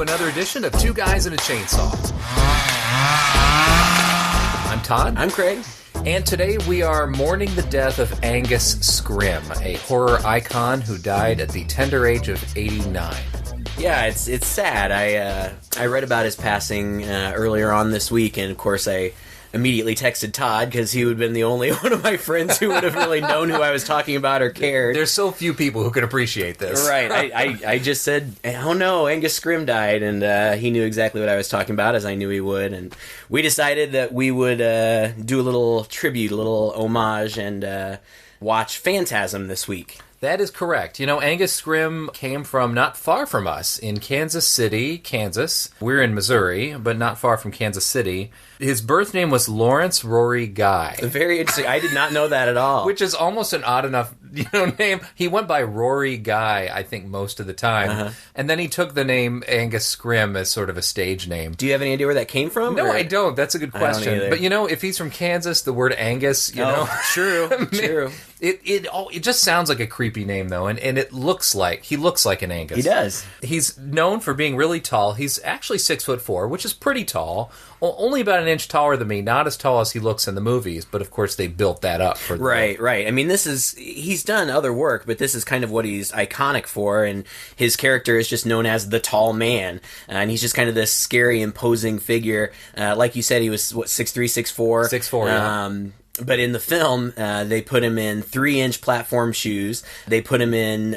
another edition of Two Guys and a Chainsaw. I'm Todd. I'm Craig. And today we are mourning the death of Angus Scrimm, a horror icon who died at the tender age of 89. Yeah, it's sad. I read about his passing earlier on this week, and of course I immediately texted Todd because he would have been the only one of my friends who would have really known who I was talking about or cared. There's so few people who can appreciate this. Right. I just said, oh no, Angus Scrimm died, and he knew exactly what I was talking about, as I knew he would, and we decided that we would do a little tribute, a little homage, and watch Phantasm this week. That is correct. You know, Angus Scrimm came from not far from us in Kansas City, Kansas. We're in Missouri, but not far from Kansas City. His birth name was Lawrence Rory Guy. Very interesting. I did not know that at all. Which is almost an odd enough, name. He went by Rory Guy, I think, most of the time. Uh-huh. And then he took the name Angus Scrimm as sort of a stage name. Do you have any idea where that came from? No, I don't. That's a good question. But, if he's from Kansas, the word Angus, True, true. It just sounds like a creepy name, though, and he looks like an Angus. He does. He's known for being really tall. He's actually 6'4", which is pretty tall. Only about an inch taller than me. Not as tall as he looks in the movies, but of course they built that up for the Right. I mean, he's done other work, but this is kind of what he's iconic for, and his character is just known as the tall man, and he's just kind of this scary, imposing figure. Like you said, he was 6'3", 6'4". 6'4", yeah. But in the film, they put him in 3-inch platform shoes. They put him in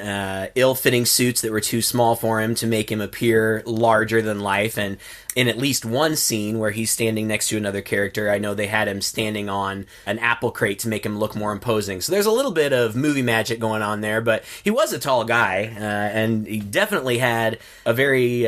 ill-fitting suits that were too small for him to make him appear larger than life. And in at least one scene where he's standing next to another character, I know they had him standing on an apple crate to make him look more imposing. So there's a little bit of movie magic going on there, but he was a tall guy, and he definitely had a very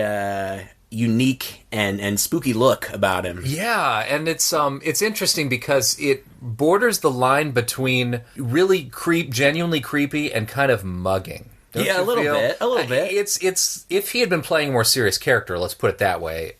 unique and spooky look about him. Yeah, and it's interesting because it borders the line between really genuinely creepy and kind of mugging. Yeah, a little bit. It's if he had been playing a more serious character, let's put it that way.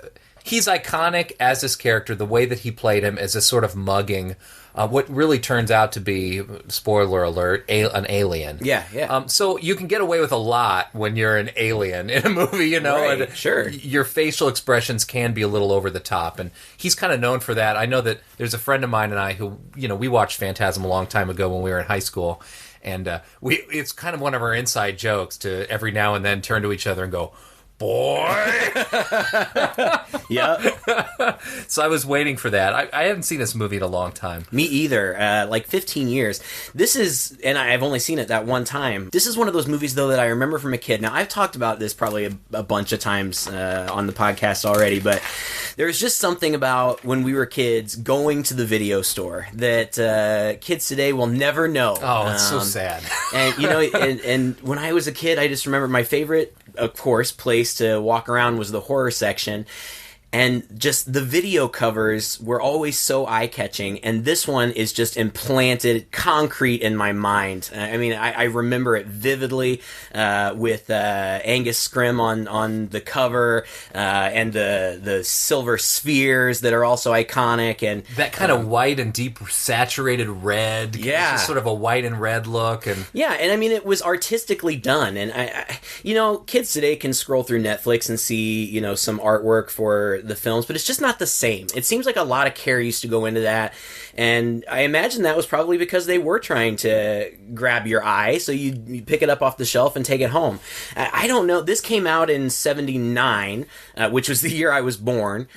He's iconic as this character, the way that he played him as a sort of mugging, what really turns out to be, spoiler alert, an alien. Yeah. So you can get away with a lot when you're an alien in a movie, Right, and sure. Your facial expressions can be a little over the top, and he's kind of known for that. I know that there's a friend of mine and I who, we watched Phantasm a long time ago when we were in high school, and it's kind of one of our inside jokes to every now and then turn to each other and go, boy. Yep. So I was waiting for that. I haven't seen this movie in a long time. Me either. Like 15 years. This is, and I've only seen it that one time. This is one of those movies, though, that I remember from a kid. Now, I've talked about this probably a bunch of times on the podcast already, but there's just something about when we were kids going to the video store that kids today will never know. Oh, it's so sad. And, and when I was a kid, I just remember my favorite, of course, place to walk around was the horror section. And just the video covers were always so eye-catching, and this one is just implanted concrete in my mind. I remember it vividly with Angus Scrimm on the cover, and the silver spheres that are also iconic, and that kind of white and deep saturated red. Yeah, it's just sort of a white and red look, and it was artistically done. And I kids today can scroll through Netflix and see some artwork for the films, but it's just not the same. It seems like a lot of care used to go into that, and I imagine that was probably because they were trying to grab your eye, so you pick it up off the shelf and take it home. I don't know. This came out in 79, which was the year I was born.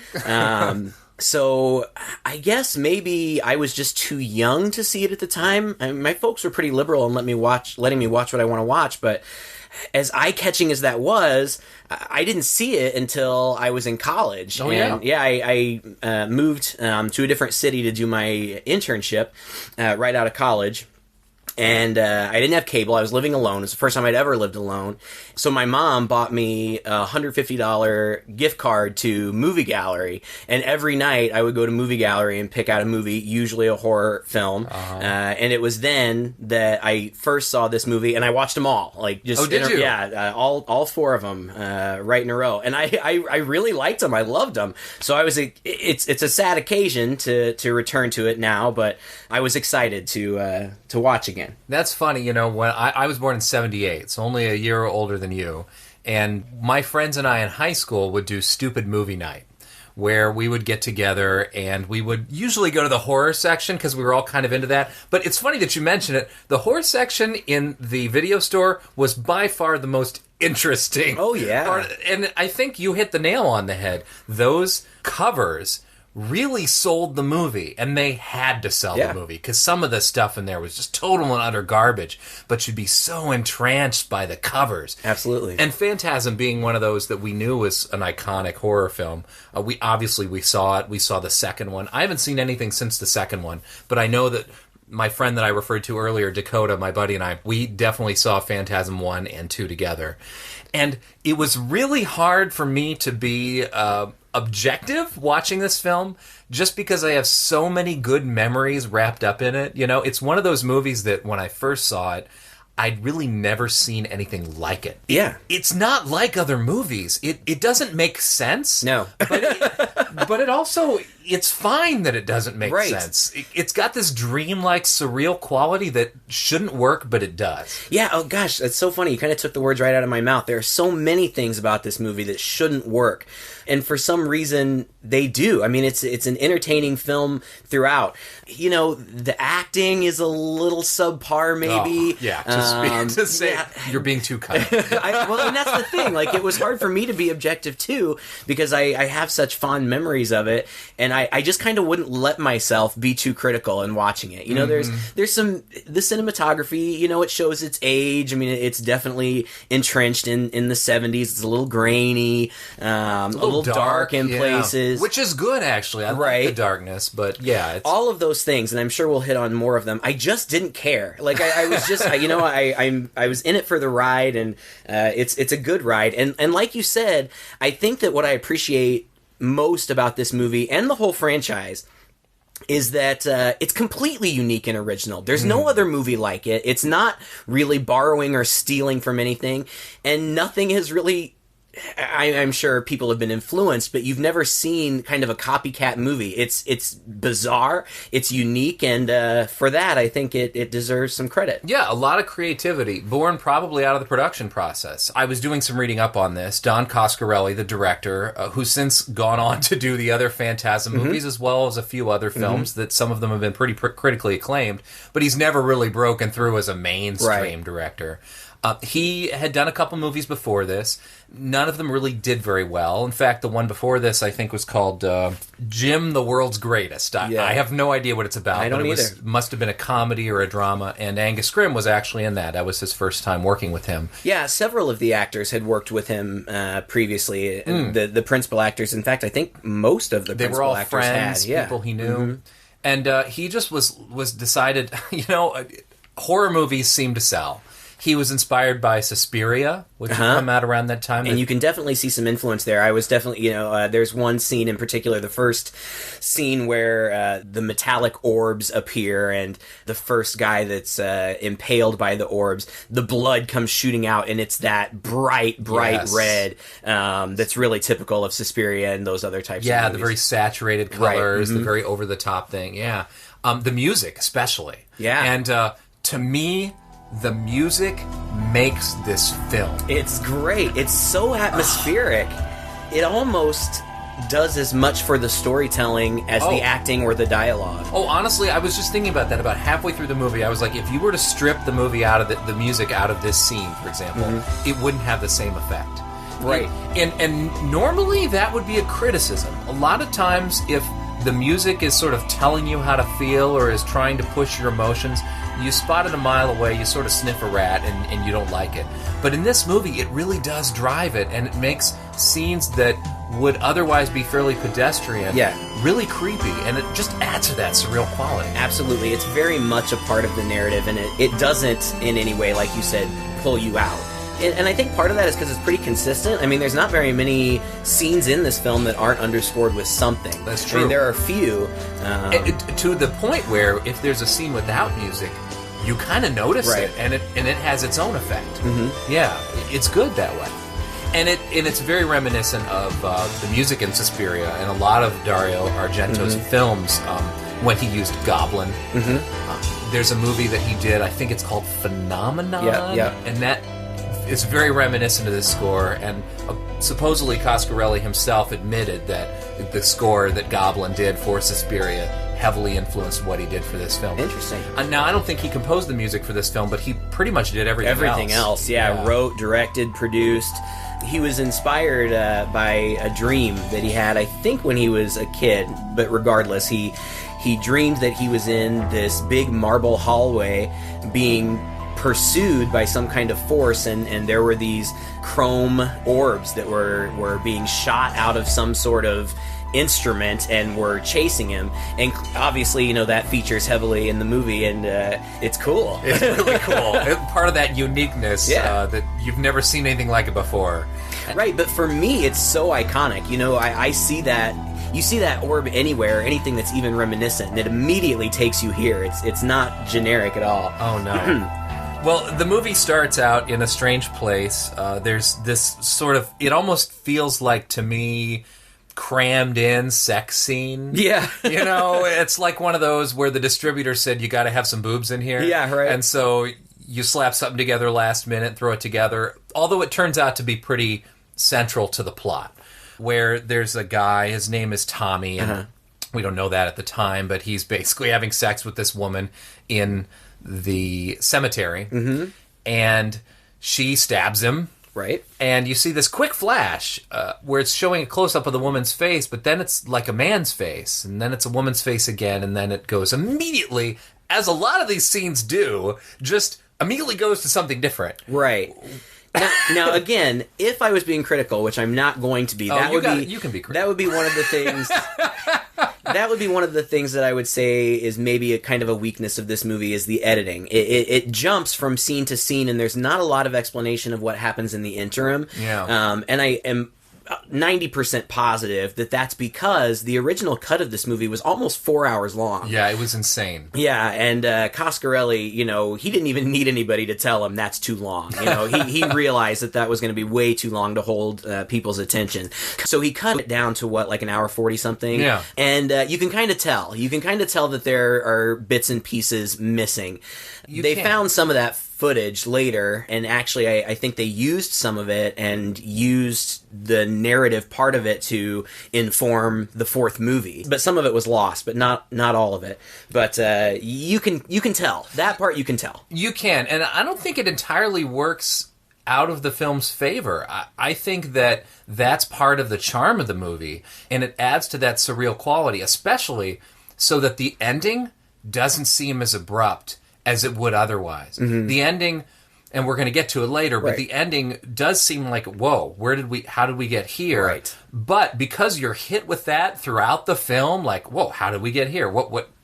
So I guess maybe I was just too young to see it at the time. My folks were pretty liberal in letting me watch what I want to watch, but as eye-catching as that was, I didn't see it until I was in college. Oh, and I moved to a different city to do my internship right out of college. And I didn't have cable. I was living alone. It was the first time I'd ever lived alone. So my mom bought me a $150 gift card to Movie Gallery. And every night I would go to Movie Gallery and pick out a movie, usually a horror film. Uh-huh. And it was then that I first saw this movie, and I watched them all. Like, just, oh, did you? Yeah, all four of them right in a row. And I really liked them. I loved them. So I was it's a sad occasion to return to it now, but I was excited to watch again. That's funny, when I was born in 78, so only a year older than you. And my friends and I in high school would do stupid movie night, where we would get together and we would usually go to the horror section because we were all kind of into that. But it's funny that you mention it. The horror section in the video store was by far the most interesting. Oh, yeah. part. And I think you hit the nail on the head. Those covers really sold the movie, and they had to sell the movie because some of the stuff in there was just total and utter garbage, but you'd be so entranced by the covers. Absolutely. And Phantasm being one of those that we knew was an iconic horror film, we saw it. We saw the second one. I haven't seen anything since the second one, but I know that my friend that I referred to earlier, Dakota, my buddy, and I, we definitely saw Phantasm 1 and 2 together. And it was really hard for me to be objective watching this film just because I have so many good memories wrapped up in it. You know, it's one of those movies that when I first saw it, I'd really never seen anything like it. Yeah. It's not like other movies. It doesn't make sense. No. But it also, it's fine that it doesn't make sense. It's got this dreamlike, surreal quality that shouldn't work, but it does. Yeah, oh gosh, that's so funny. You kind of took the words right out of my mouth. There are so many things about this movie that shouldn't work. And for some reason, they do. I mean, it's an entertaining film throughout. You know, the acting is a little subpar, maybe. Oh, yeah, just say you're being too kind. Well, and that's the thing. Like, it was hard for me to be objective, too, because I have such fond memories of it, and I just kind of wouldn't let myself be too critical in watching it. You know, there's some... The cinematography, you know, it shows its age. I mean, it's definitely entrenched in the 70s. It's a little grainy, a little dark in places. Which is good, actually. I like the darkness, but yeah. It's... all of those things, and I'm sure we'll hit on more of them. I just didn't care. Like, I was just, I was in it for the ride, and it's a good ride. And like you said, I think that what I appreciate most about this movie and the whole franchise is that it's completely unique and original. There's no other movie like it. It's not really borrowing or stealing from anything, and nothing has really... I'm sure people have been influenced, but you've never seen kind of a copycat movie. It's bizarre, it's unique, and for that, I think it deserves some credit. Yeah, a lot of creativity, born probably out of the production process. I was doing some reading up on this. Don Coscarelli, the director, who's since gone on to do the other Phantasm movies, as well as a few other films that some of them have been pretty critically acclaimed, but he's never really broken through as a mainstream director. He had done a couple movies before this. None of them really did very well. In fact, the one before this, I think, was called Jim, the World's Greatest. I have no idea what it's about. I don't either. Must have been a comedy or a drama, and Angus Scrimm was actually in that. That was his first time working with him. Yeah, several of the actors had worked with him previously. The principal actors, in fact, I think most of the principal actors had. They were all friends, people he knew. And he just was decided, you know, horror movies seem to sell. He was inspired by Suspiria, which had come out around that time. And you can definitely see some influence there. I was definitely, there's one scene in particular, the first scene where the metallic orbs appear, and the first guy that's impaled by the orbs, the blood comes shooting out, and it's that bright red that's really typical of Suspiria and those other types of movies. Yeah, the very saturated colors, the very over-the-top thing, the music, especially. Yeah. And to me... the music makes this film. It's great. It's so atmospheric. It almost does as much for the storytelling as the acting or the dialogue. Oh, honestly, I was just thinking about that about halfway through the movie. I was like, if you were to strip the movie out of the music out of this scene, for example, it wouldn't have the same effect. Right. And normally that would be a criticism. A lot of times if the music is sort of telling you how to feel or is trying to push your emotions, you spot it a mile away, you sort of sniff a rat, and you don't like it. But in this movie, it really does drive it, and it makes scenes that would otherwise be fairly pedestrian really creepy, and it just adds to that surreal quality. Absolutely. It's very much a part of the narrative, and it doesn't in any way, like you said, pull you out. And I think part of that is because it's pretty consistent. I mean, there's not very many scenes in this film that aren't underscored with something. That's true. I mean, there are a few. To the point where if there's a scene without music, you kind of notice it, and it has its own effect. Yeah, it's good that way. And it's very reminiscent of the music in Suspiria and a lot of Dario Argento's films when he used Goblin. There's a movie that he did, I think it's called Phenomenon, and that it's very reminiscent of this score, and supposedly Coscarelli himself admitted that the score that Goblin did for Suspiria heavily influenced what he did for this film. Interesting. Now, I don't think he composed the music for this film, but he pretty much did everything else. Yeah. Wrote, directed, produced. He was inspired by a dream that he had, I think, when he was a kid. But regardless, he dreamed that he was in this big marble hallway being pursued by some kind of force, and there were these chrome orbs that were being shot out of some sort of instrument and were chasing him. And obviously, you know, that features heavily in the movie, and it's cool. It's really cool. It's part of that uniqueness that you've never seen anything like it before. Right, but for me, it's so iconic. You know, I see that. You see that orb anywhere, anything that's even reminiscent, and it immediately takes you here. It's not generic at all. Oh, no. Well, the movie starts out in a strange place. There's this sort of, it almost feels like, to me, crammed in sex scene. Yeah. You know, it's like one of those where the distributor said, you got to have some boobs in here. Yeah, right. And so you slap something together last minute, throw it together, although it turns out to be pretty central to the plot, where there's a guy, his name is Tommy, and we don't know that at the time, but he's basically having sex with this woman in the cemetery, and she stabs him. Right. And you see this quick flash where it's showing a close-up of the woman's face, but then it's like a man's face, and then it's a woman's face again, and then it goes immediately, as a lot of these scenes do, just immediately goes to something different. Right. Now, again, if I was being critical, which I'm not going to be, you can be critical. That would be one of the things. That would be one of the things that I would say is maybe a kind of a weakness of this movie is the editing. It jumps from scene to scene, and there's not a lot of explanation of what happens in the interim. Yeah. And I am 90% positive that that's because the original cut of this movie was almost 4 hours long. Yeah, it was insane. Yeah, and Coscarelli, you know, he didn't even need anybody to tell him that's too long. You know, he realized that was going to be way too long to hold people's attention. So he cut it down to, like an hour 40 something? Yeah. And you can kind of tell. You can kind of tell that there are bits and pieces missing. They found some of that footage later, and actually I think they used some of it and used the narrative part of it to inform the fourth movie. But some of it was lost, but not all of it. But you can tell. That part you can tell. You can, and I don't think it entirely works out of the film's favor. I think that that's part of the charm of the movie, and it adds to that surreal quality, especially so that the ending doesn't seem as abrupt as it would otherwise. The ending, and we're going to get to it later, but the ending does seem like, whoa, how did we get here? Right. But because you're hit with that throughout the film, like, whoa, how did we get here?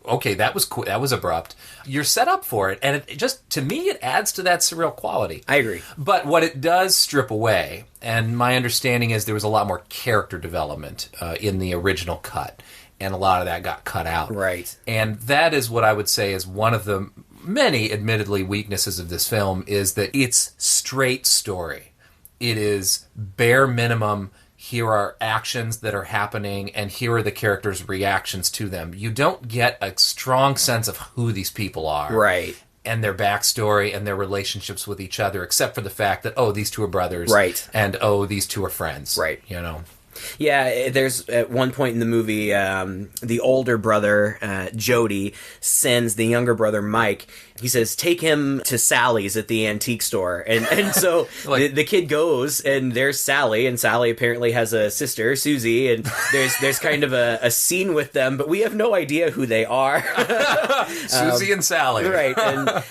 Okay, that was cool. That was abrupt. You're set up for it, and it just, to me, it adds to that surreal quality. I agree. But what it does strip away, and my understanding is there was a lot more character development in the original cut, and a lot of that got cut out. Right. And that is what I would say is one of the many, admittedly, weaknesses of this film, is that it's straight story. It is bare minimum, here are actions that are happening, and here are the characters' reactions to them. You don't get a strong sense of who these people are. Right. And their backstory and their relationships with each other, except for the fact that, these two are brothers. Right. And, these two are friends. Right. You know? Yeah, there's at one point in the movie, the older brother, Jody, sends the younger brother, Mike. He says, take him to Sally's at the antique store. And so the kid goes, and there's Sally, and Sally apparently has a sister, Susie, and there's kind of a scene with them, but we have no idea who they are. Susie and Sally. Right,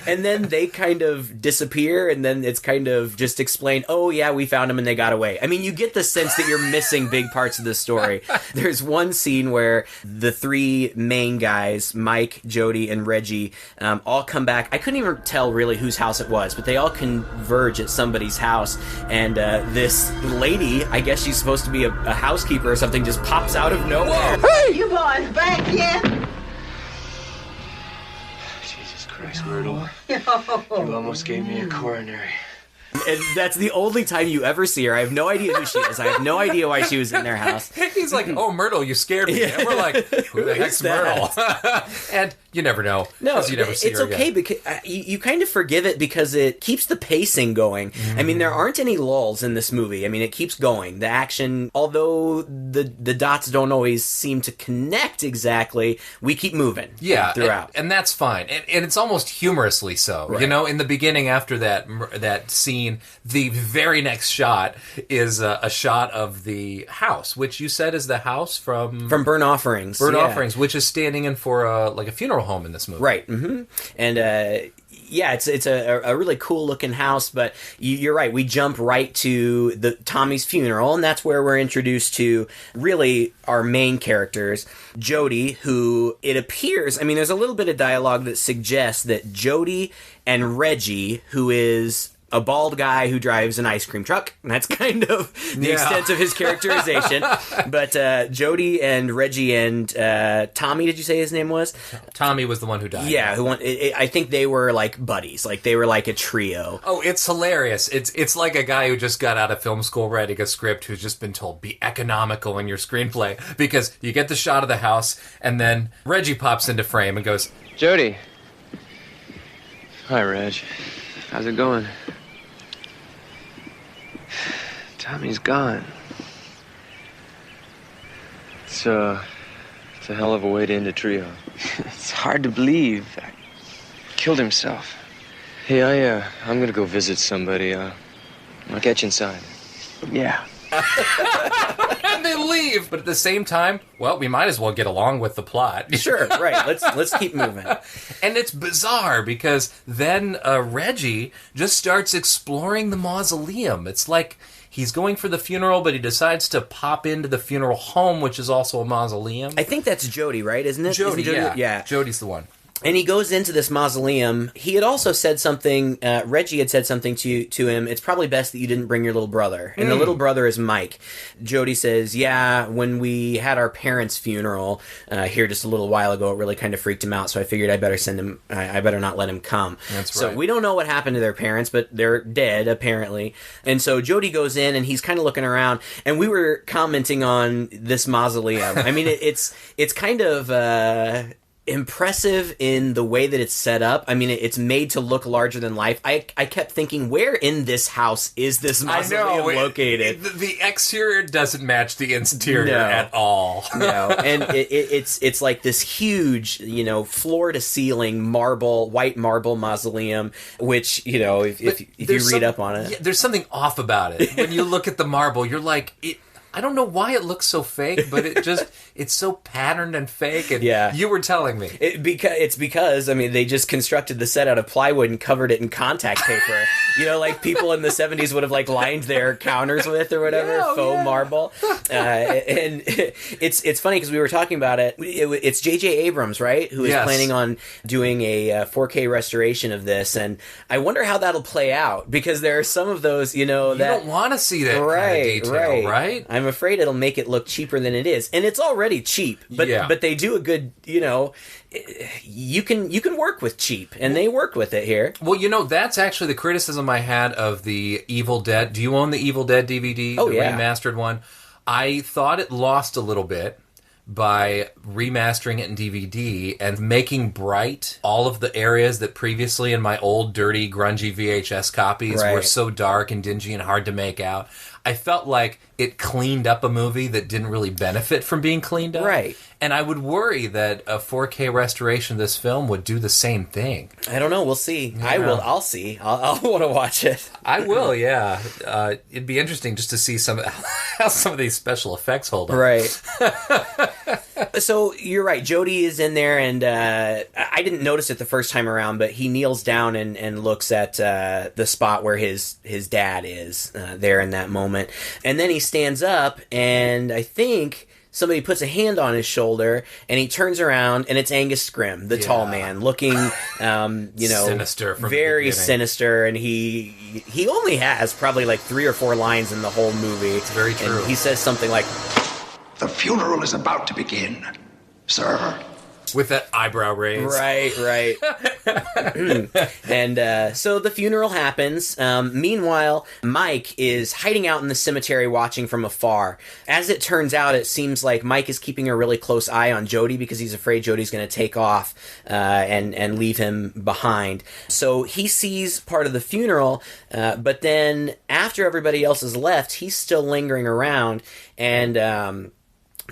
and then they kind of disappear, and then it's kind of just explained, oh yeah, we found them and they got away. I mean, you get the sense that you're missing big parts of the story. There's one scene where the three main guys, Mike, Jody, and Reggie, all come back. I couldn't even tell really whose house it was, but they all converge at somebody's house, and this lady, I guess she's supposed to be a housekeeper or something, just pops out of nowhere. Hey! You boys back yet? Jesus Christ, Myrtle. You almost gave me a coronary. And that's the only time you ever see her. I have no idea who she is. I have no idea why she was in their house. He's like, Myrtle, you scared me. And we're like, who the heck's Myrtle? And you never know. No, you never see it's her okay again. because you kind of forgive it because it keeps the pacing going. I mean, there aren't any lulls in this movie. I mean, it keeps going. The action, although the dots don't always seem to connect exactly, we keep moving. Throughout, and that's fine. And it's almost humorously so. Right. You know, in the beginning, after that scene, the very next shot is a shot of the house, which you said is the house from Burnt Offerings. Burnt Offerings, which is standing in for a funeral home in this movie. Right. Mm-hmm. And it's a really cool looking house, but you're right. We jump right to Tommy's funeral, and that's where we're introduced to really our main characters, Jody, who it appears. I mean, there's a little bit of dialogue that suggests that Jody and Reggie, who is a bald guy who drives an ice cream truck, and that's kind of the extent of his characterization. But Jody and Reggie and Tommy, did you say his name was? Tommy was the one who died. Yeah, I think they were like buddies, like they were like a trio. Oh, it's hilarious. It's like a guy who just got out of film school writing a script who's just been told, be economical in your screenplay, because you get the shot of the house, and then Reggie pops into frame and goes, Jody. Hi, Reg. How's it going? Tommy's gone. It's a hell of a way to end a trio. It's hard to believe. Killed himself. Hey, I'm gonna go visit somebody. I'll catch you inside. Yeah. and they leave. But at the same time, well, we might as well get along with the plot. Sure, right. Let's keep moving. And it's bizarre because then Reggie just starts exploring the mausoleum. It's like he's going for the funeral, but he decides to pop into the funeral home, which is also a mausoleum. I think that's Jody, right? Isn't it? Jody, yeah. Jody's the one. And he goes into this mausoleum. He had also said something, Reggie had said something to him, it's probably best that you didn't bring your little brother. And the little brother is Mike. Jody says, yeah, when we had our parents' funeral here just a little while ago, it really kind of freaked him out, so I figured I better not let him come. That's right. So we don't know what happened to their parents, but they're dead, apparently. And so Jody goes in, and he's kind of looking around, and we were commenting on this mausoleum. I mean, it's kind of impressive in the way that it's set up. I mean, it's made to look larger than life. I kept thinking, where in this house is this mausoleum located? The exterior doesn't match the interior at all. No, and it's like this huge, floor to ceiling white marble mausoleum, which, if you read up on it. Yeah, there's something off about it. When you look at the marble, you're like, I don't know why it looks so fake, but it's so patterned and fake. And you were telling me. It's because, I mean, they just constructed the set out of plywood and covered it in contact paper. Like people in the 70s would have like lined their counters with or whatever, faux marble. And it's funny because we were talking about it. It's J.J. Abrams, right? Who is planning on doing a 4K restoration of this. And I wonder how that'll play out because there are some of those, you don't want to see that kind of detail, right? I'm afraid it'll make it look cheaper than it is, and it's already cheap. But they do a good, you can work with cheap, and they worked with it here. Well, that's actually the criticism I had of the Evil Dead. Do you own the Evil Dead DVD? Oh, the remastered one? I thought it lost a little bit by remastering it in DVD and making bright all of the areas that previously in my old, dirty, grungy VHS copies were so dark and dingy and hard to make out. I felt like it cleaned up a movie that didn't really benefit from being cleaned up. Right. And I would worry that a 4K restoration of this film would do the same thing. I don't know. We'll see. Yeah. I'll see. I'll want to watch it. I will, yeah. It'd be interesting just to see how some of these special effects hold up. Right. So, you're right. Jody is in there, and I didn't notice it the first time around, but he kneels down and looks at the spot where his dad is there in that moment. And then he stands up, and I think somebody puts a hand on his shoulder, and he turns around, and it's Angus Scrimm, the tall man, looking, sinister, very sinister, and he only has probably like 3 or 4 lines in the whole movie. It's very true. And he says something like, "The funeral is about to begin, sir. With that eyebrow raise. Right. And so the funeral happens. Meanwhile, Mike is hiding out in the cemetery watching from afar. As it turns out, it seems like Mike is keeping a really close eye on Jody because he's afraid Jody's going to take off and leave him behind. So he sees part of the funeral, but then after everybody else has left, he's still lingering around. And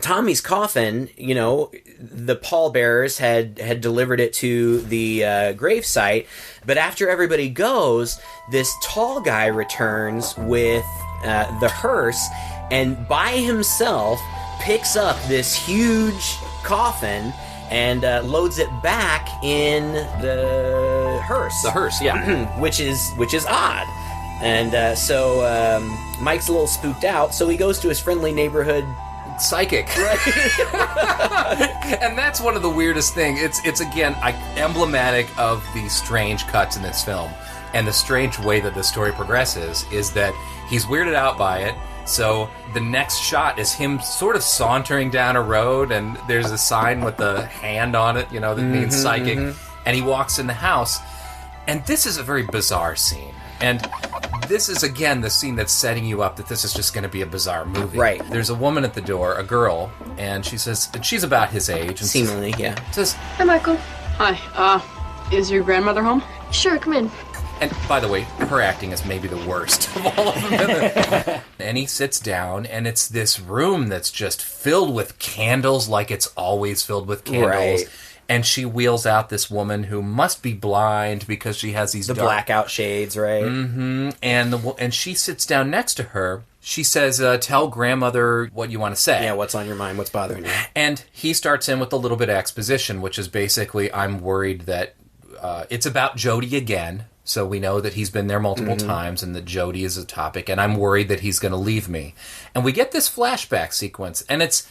Tommy's coffin, you know, the pallbearers had delivered it to the gravesite, but after everybody goes, this tall guy returns with the hearse and by himself picks up this huge coffin and loads it back in the hearse. The hearse, yeah. which is odd. And so Mike's a little spooked out, so he goes to his friendly neighborhood psychic. And that's one of the weirdest things. It's again emblematic of the strange cuts in this film. And the strange way that the story progresses is that he's weirded out by it. So the next shot is him sort of sauntering down a road, and there's a sign with the hand on it, you know, that means psychic. And he walks in the house. And this is a very bizarre scene. And this is, again, the scene that's setting you up that this is just going to be a bizarre movie. Right. There's a woman at the door, a girl, and she says, and she's about his age. And seemingly, yeah. Says, Hi, Michael. Hi. Is your grandmother home? Sure, come in. and by the way, her acting is maybe the worst of all of them. And he sits down, and it's this room that's just filled with candles like it's always filled with candles. Right. And she wheels out this woman who must be blind because she has these blackout shades, right? Mm-hmm. And she sits down next to her. She says, tell grandmother what you want to say. Yeah, what's on your mind? What's bothering you? And he starts in with a little bit of exposition, which is basically, I'm worried that it's about Jody again. So we know that he's been there multiple times and that Jody is a topic. And I'm worried that he's going to leave me. And we get this flashback sequence. And it's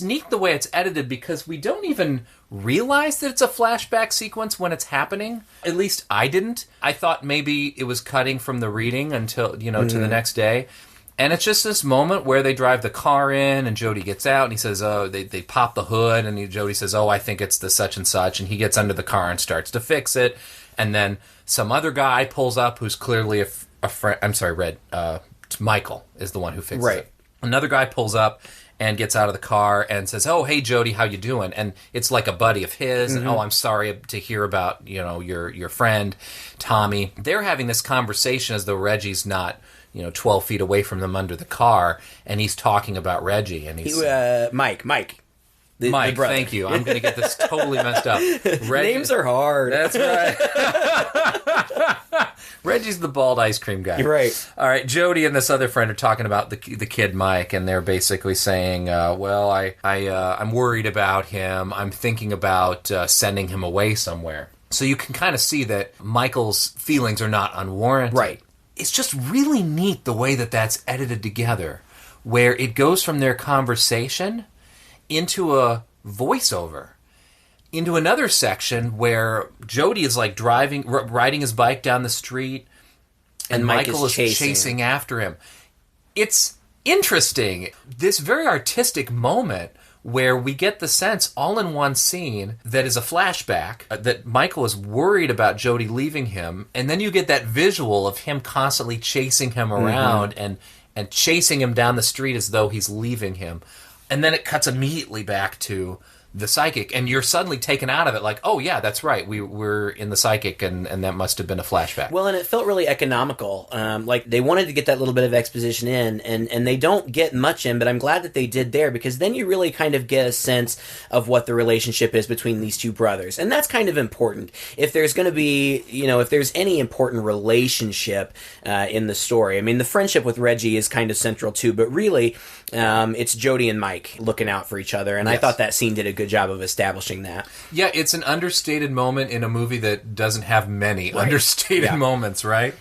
neat the way it's edited because we don't even realize that it's a flashback sequence when it's happening. At least I didn't. I thought maybe it was cutting from the reading until, to the next day. And it's just this moment where they drive the car in and Jody gets out and he says, they pop the hood and Jody says, I think it's the such and such. And he gets under the car and starts to fix it. And then some other guy pulls up who's clearly a friend. I'm sorry, Red. Michael is the one who fixes it. Another guy pulls up and gets out of the car and says, hey, Jody, how you doing? And it's like a buddy of his. And, I'm sorry to hear about, your friend, Tommy. They're having this conversation as though Reggie's not, 12 feet away from them under the car. And he's talking about Reggie. And he's Mike. Mike, the brother. Thank you. I'm going to get this totally messed up. Names are hard. That's right. Reggie's the bald ice cream guy. You're right. All right, Jody and this other friend are talking about the kid Mike, and they're basically saying, I'm worried about him. I'm thinking about sending him away somewhere. So you can kind of see that Michael's feelings are not unwarranted. Right. It's just really neat the way that that's edited together, where it goes from their conversation into a voiceover, into another section where Jody is like riding his bike down the street, and Michael is chasing after him. It's interesting. This very artistic moment where we get the sense all in one scene that is a flashback that Michael is worried about Jody leaving him, and then you get that visual of him constantly chasing him around and chasing him down the street as though he's leaving him. And then it cuts immediately back to the psychic, and you're suddenly taken out of it like, oh yeah, that's right, we're in the psychic, and that must have been a flashback. Well, and it felt really economical. Like they wanted to get that little bit of exposition in, and they don't get much in, but I'm glad that they did there, because then you really kind of get a sense of what the relationship is between these two brothers, and that's kind of important. If there's going to be, if there's any important relationship in the story, I mean, the friendship with Reggie is kind of central too, but really, it's Jody and Mike looking out for each other, and yes. I thought that scene did a good job of establishing that. Yeah, it's an understated moment in a movie that doesn't have many understated moments, right?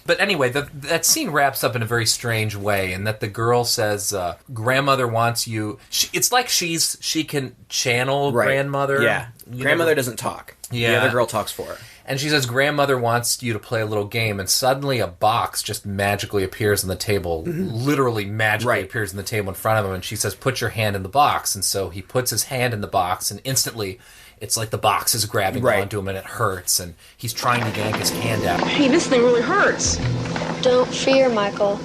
But anyway, that scene wraps up in a very strange way, in that the girl says, grandmother wants you. It's like she can channel grandmother. Yeah. Grandmother doesn't talk. Yeah. The other girl talks for her. And she says, grandmother wants you to play a little game, and suddenly a box just magically appears on the table, literally magically appears on the table in front of him, and she says, put your hand in the box. And so he puts his hand in the box, and instantly it's like the box is grabbing onto him, and it hurts, and he's trying to yank his hand out. Hey, this thing really hurts. Don't fear, Michael.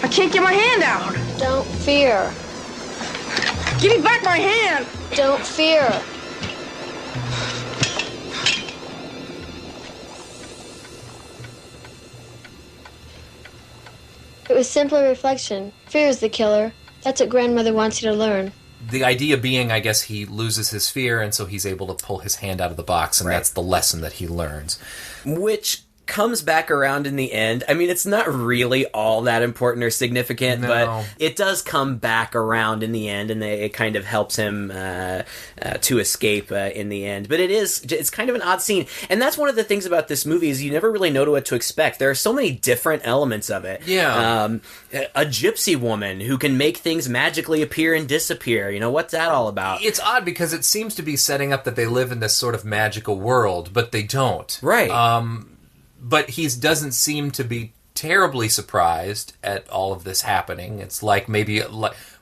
I can't get my hand out. Don't fear. Give me back my hand. Don't fear. It was simply reflection. Fear is the killer. That's what grandmother wants you to learn. The idea being, I guess, he loses his fear, and so he's able to pull his hand out of the box, and that's the lesson that he learns. Which comes back around in the end. I mean, it's not really all that important or significant, but it does come back around in the end, and it kind of helps him to escape in the end. But it's kind of an odd scene, and that's one of the things about this movie is you never really know what to expect. There are so many different elements of it. Yeah. A gypsy woman who can make things magically appear and disappear. You know, what's that all about? It's odd because it seems to be setting up that they live in this sort of magical world, but they don't. Right. But he doesn't seem to be terribly surprised at all of this happening. It's like maybe,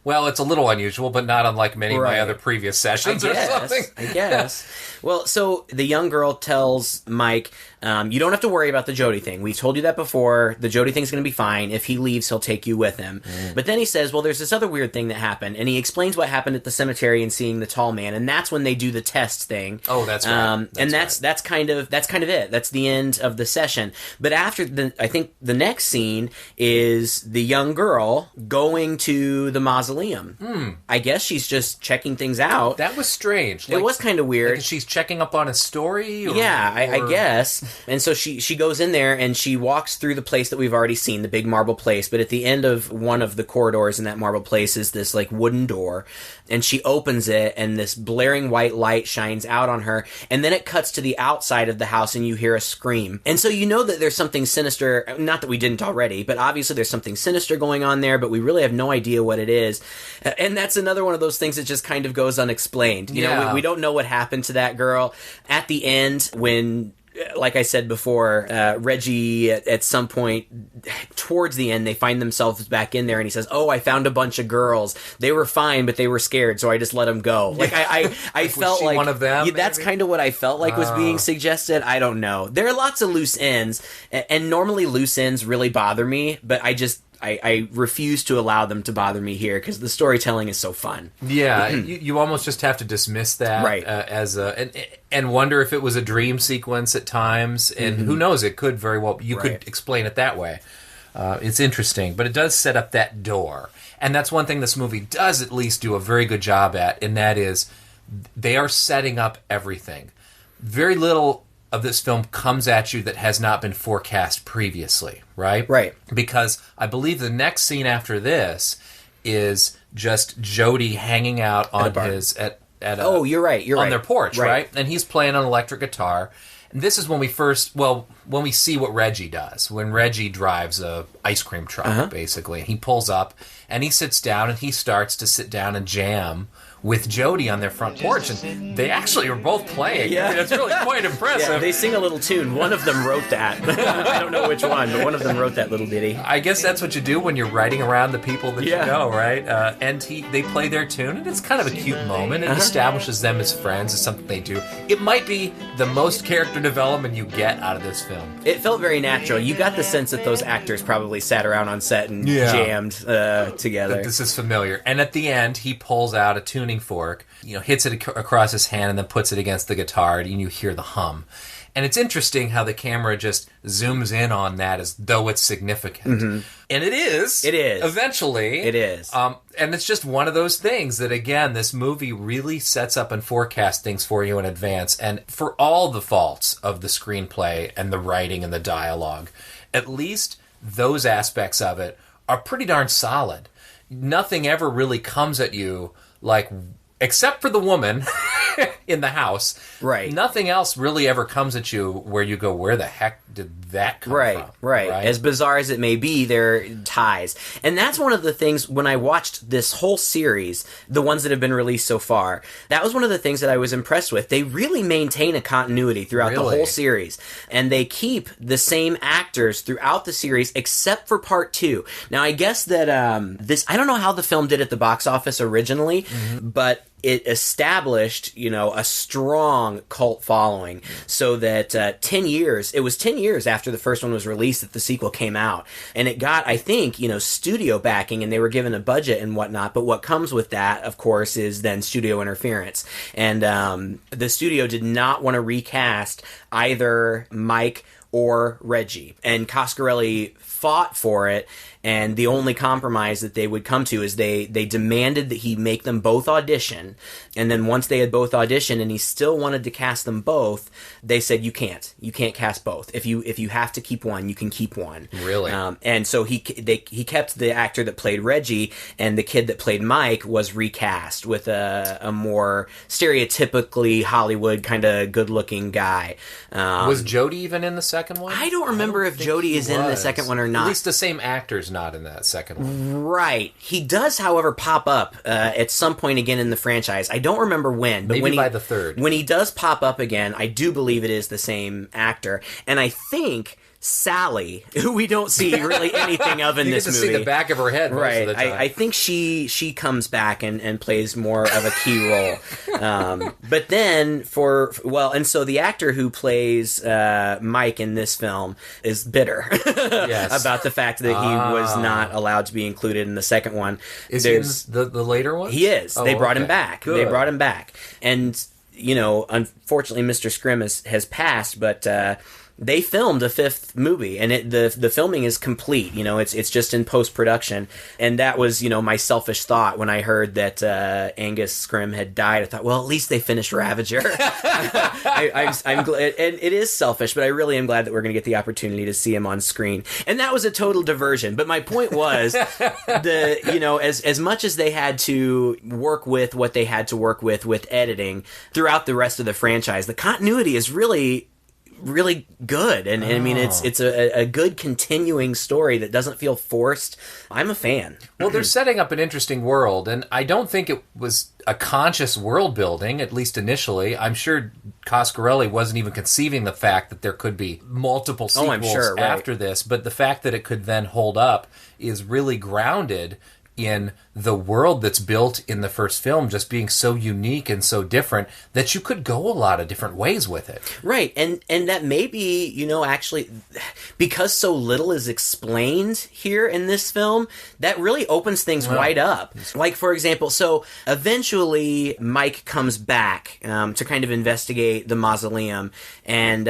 well, it's a little unusual, but not unlike many of my other previous sessions or something. I guess. Well, so the young girl tells Mike, you don't have to worry about the Jody thing. We told you that before. The Jody thing's going to be fine. If he leaves, he'll take you with him. But then he says, well, there's this other weird thing that happened. And he explains what happened at the cemetery and seeing the tall man. And that's when they do the test thing. Oh, that's right. That's kind of it. That's the end of the session. But after I think the next scene is the young girl going to the mausoleum. I guess she's just checking things out. That was strange. It was kind of weird. Like she's checking up on his story? I guess. And so she goes in there and she walks through the place that we've already seen, the big marble place. But at the end of one of the corridors in that marble place is this like wooden door. And she opens it and this blaring white light shines out on her. And then it cuts to the outside of the house and you hear a scream. And so you know that there's something sinister. Not that we didn't already, but obviously there's something sinister going on there. But we really have no idea what it is. And that's another one of those things that just kind of goes unexplained. You know, we don't know what happened to that girl. At the end, when, like I said before, Reggie, at some point, towards the end, they find themselves back in there, and he says, oh, I found a bunch of girls. They were fine, but they were scared, so I just let them go. Like, I felt like... one of them, that's kind of what I felt like was being suggested. I don't know. There are lots of loose ends, and normally loose ends really bother me, but I refuse to allow them to bother me here because the storytelling is so fun. Yeah, you almost just have to dismiss that as and wonder if it was a dream sequence at times, and who knows, it could very well, you could explain it that way. It's interesting, but it does set up that door, and that's one thing this movie does at least do a very good job at, and that is they are setting up everything. Very little of this film comes at you that has not been forecast previously, right? Right. Because I believe the next scene after this is just Jody hanging out on you're right. on their porch, right? And he's playing an electric guitar. And this is when when we see what Reggie does. When Reggie drives a ice cream truck, basically. He pulls up and he sits down and he starts to sit down and jam with Jody on their front porch, and they actually are both playing. Yeah. I mean, it's really quite impressive. Yeah, they sing a little tune. One of them wrote that. I don't know which one, but one of them wrote that little ditty. I guess that's what you do when you're writing around the people that you know, right? And they play their tune, and it's kind of a cute moment. It establishes them as friends. It's something they do. It might be the most character development you get out of this film. It felt very natural. You got the sense that those actors probably sat around on set and jammed together. That this is familiar. And at the end, he pulls out a tuning fork, hits it across his hand and then puts it against the guitar, and you hear the hum. And it's interesting how the camera just zooms in on that as though it's significant. And it is. It is. Eventually. It is. And it's just one of those things that, again, this movie really sets up and forecasts things for you in advance. And for all the faults of the screenplay and the writing and the dialogue, at least those aspects of it are pretty darn solid. Nothing ever really comes at you like, except for the woman in the house. Right. Nothing else really ever comes at you where you go, where the heck did that come from? Right. As bizarre as it may be, there are ties. And that's one of the things, when I watched this whole series, the ones that have been released so far, that was one of the things that I was impressed with. They really maintain a continuity throughout the whole series. And they keep the same actors throughout the series, except for part 2. Now, I guess that I don't know how the film did at the box office originally, but it established, a strong cult following, so that 10 years after the first one was released that the sequel came out. And it got, I think, studio backing, and they were given a budget and whatnot. But what comes with that, of course, is then studio interference. And the studio did not want to recast either Mike or Reggie. And Coscarelli fought for it, and the only compromise that they would come to is they demanded that he make them both audition, and then once they had both auditioned and he still wanted to cast them both, they said, you can't cast both. If you have to keep one, you can keep one. Really? And so he kept the actor that played Reggie, and the kid that played Mike was recast with a more stereotypically Hollywood kind of good-looking guy. Was Jodie even in the second one? I don't remember if Jodie is in the second one or not. At least the same actor's not in that second one. Right. He does, however, pop up at some point again in the franchise. I don't remember when. But Maybe by the third. When he does pop up again, I do believe it is the same actor. And I think Sally, who we don't see really anything of in this movie. You get to see the back of her head most of the time. I think she comes back and plays more of a key role. But then and so the actor who plays Mike in this film is bitter about the fact that he was not allowed to be included in the second one. Is he in the later one? He is. They brought him back. Good. They brought him back. And, unfortunately Mr. Scrimm has passed, but they filmed a fifth movie, and the filming is complete. It's just in post-production. And that was, my selfish thought when I heard that Angus Scrimm had died. I thought, well, at least they finished Ravager. I'm glad, and it is selfish, but I really am glad that we're going to get the opportunity to see him on screen. And that was a total diversion. But my point was, as much as they had to work with what they had to work with editing throughout the rest of the franchise, the continuity is really good, and I mean it's a good continuing story that doesn't feel forced. I'm a fan. Well, they're setting up an interesting world, and I don't think it was a conscious world building, at least initially. I'm sure Coscarelli wasn't even conceiving the fact that there could be multiple sequels after this, but the fact that it could then hold up is really grounded in the world that's built in the first film just being so unique and so different that you could go a lot of different ways with it. Right. And that may be, actually, because so little is explained here in this film, that really opens things wide up. Like, for example, so eventually Mike comes back to kind of investigate the mausoleum, and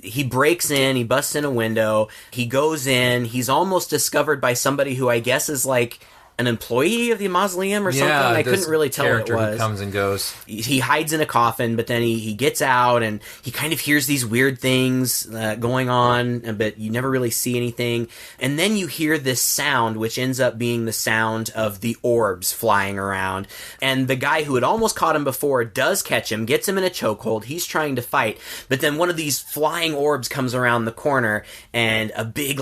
he breaks in, he busts in a window, he goes in, he's almost discovered by somebody who I guess is like an employee of the mausoleum or something. I couldn't really tell what it was. Who comes and goes. He hides in a coffin, but then he gets out and he kind of hears these weird things going on, but you never really see anything. And then you hear this sound, which ends up being the sound of the orbs flying around. And the guy who had almost caught him before does catch him, gets him in a chokehold. He's trying to fight, but then one of these flying orbs comes around the corner, and a big,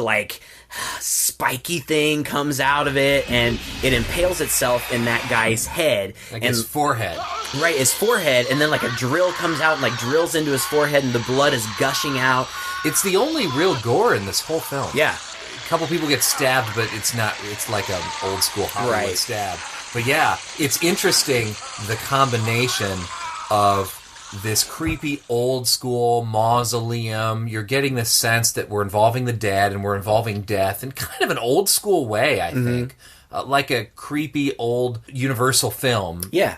spiky thing comes out of it, and it impales itself in that guy's head. His forehead. Right, his forehead, and then a drill comes out and drills into his forehead, and the blood is gushing out. It's the only real gore in this whole film. Yeah. A couple people get stabbed, but it's like an old school Hollywood stab. But yeah, it's interesting, the combination of this creepy old school mausoleum. You're getting the sense that we're involving the dead and we're involving death in kind of an old school way, I think. Like a creepy old Universal film. Yeah.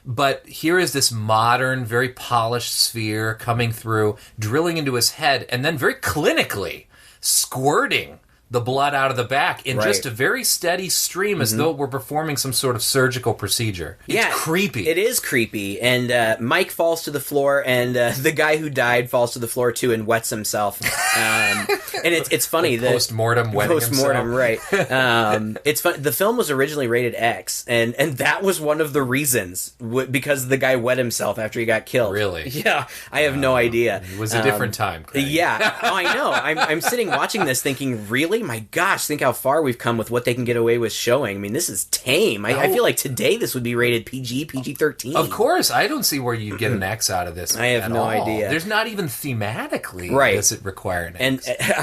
But here is this modern, very polished sphere coming through, drilling into his head, and then very clinically squirting the blood out of the back in just a very steady stream, as though we're performing some sort of surgical procedure. It's creepy. It is creepy. And Mike falls to the floor, and the guy who died falls to the floor too and wets himself. And it's funny. Like post-mortem wetting himself. Right. It's fun. The film was originally rated X, and that was one of the reasons, because the guy wet himself after he got killed. Really? Yeah. I have no idea. It was a different time, Craig. Yeah. Oh, I know. I'm sitting watching this thinking, really? My gosh, think how far we've come with what they can get away with showing. I mean, this is tame. I feel like today this would be rated PG, PG-13. Of course. I don't see where you get an X out of this. I have no idea. There's not even thematically does it require an X. And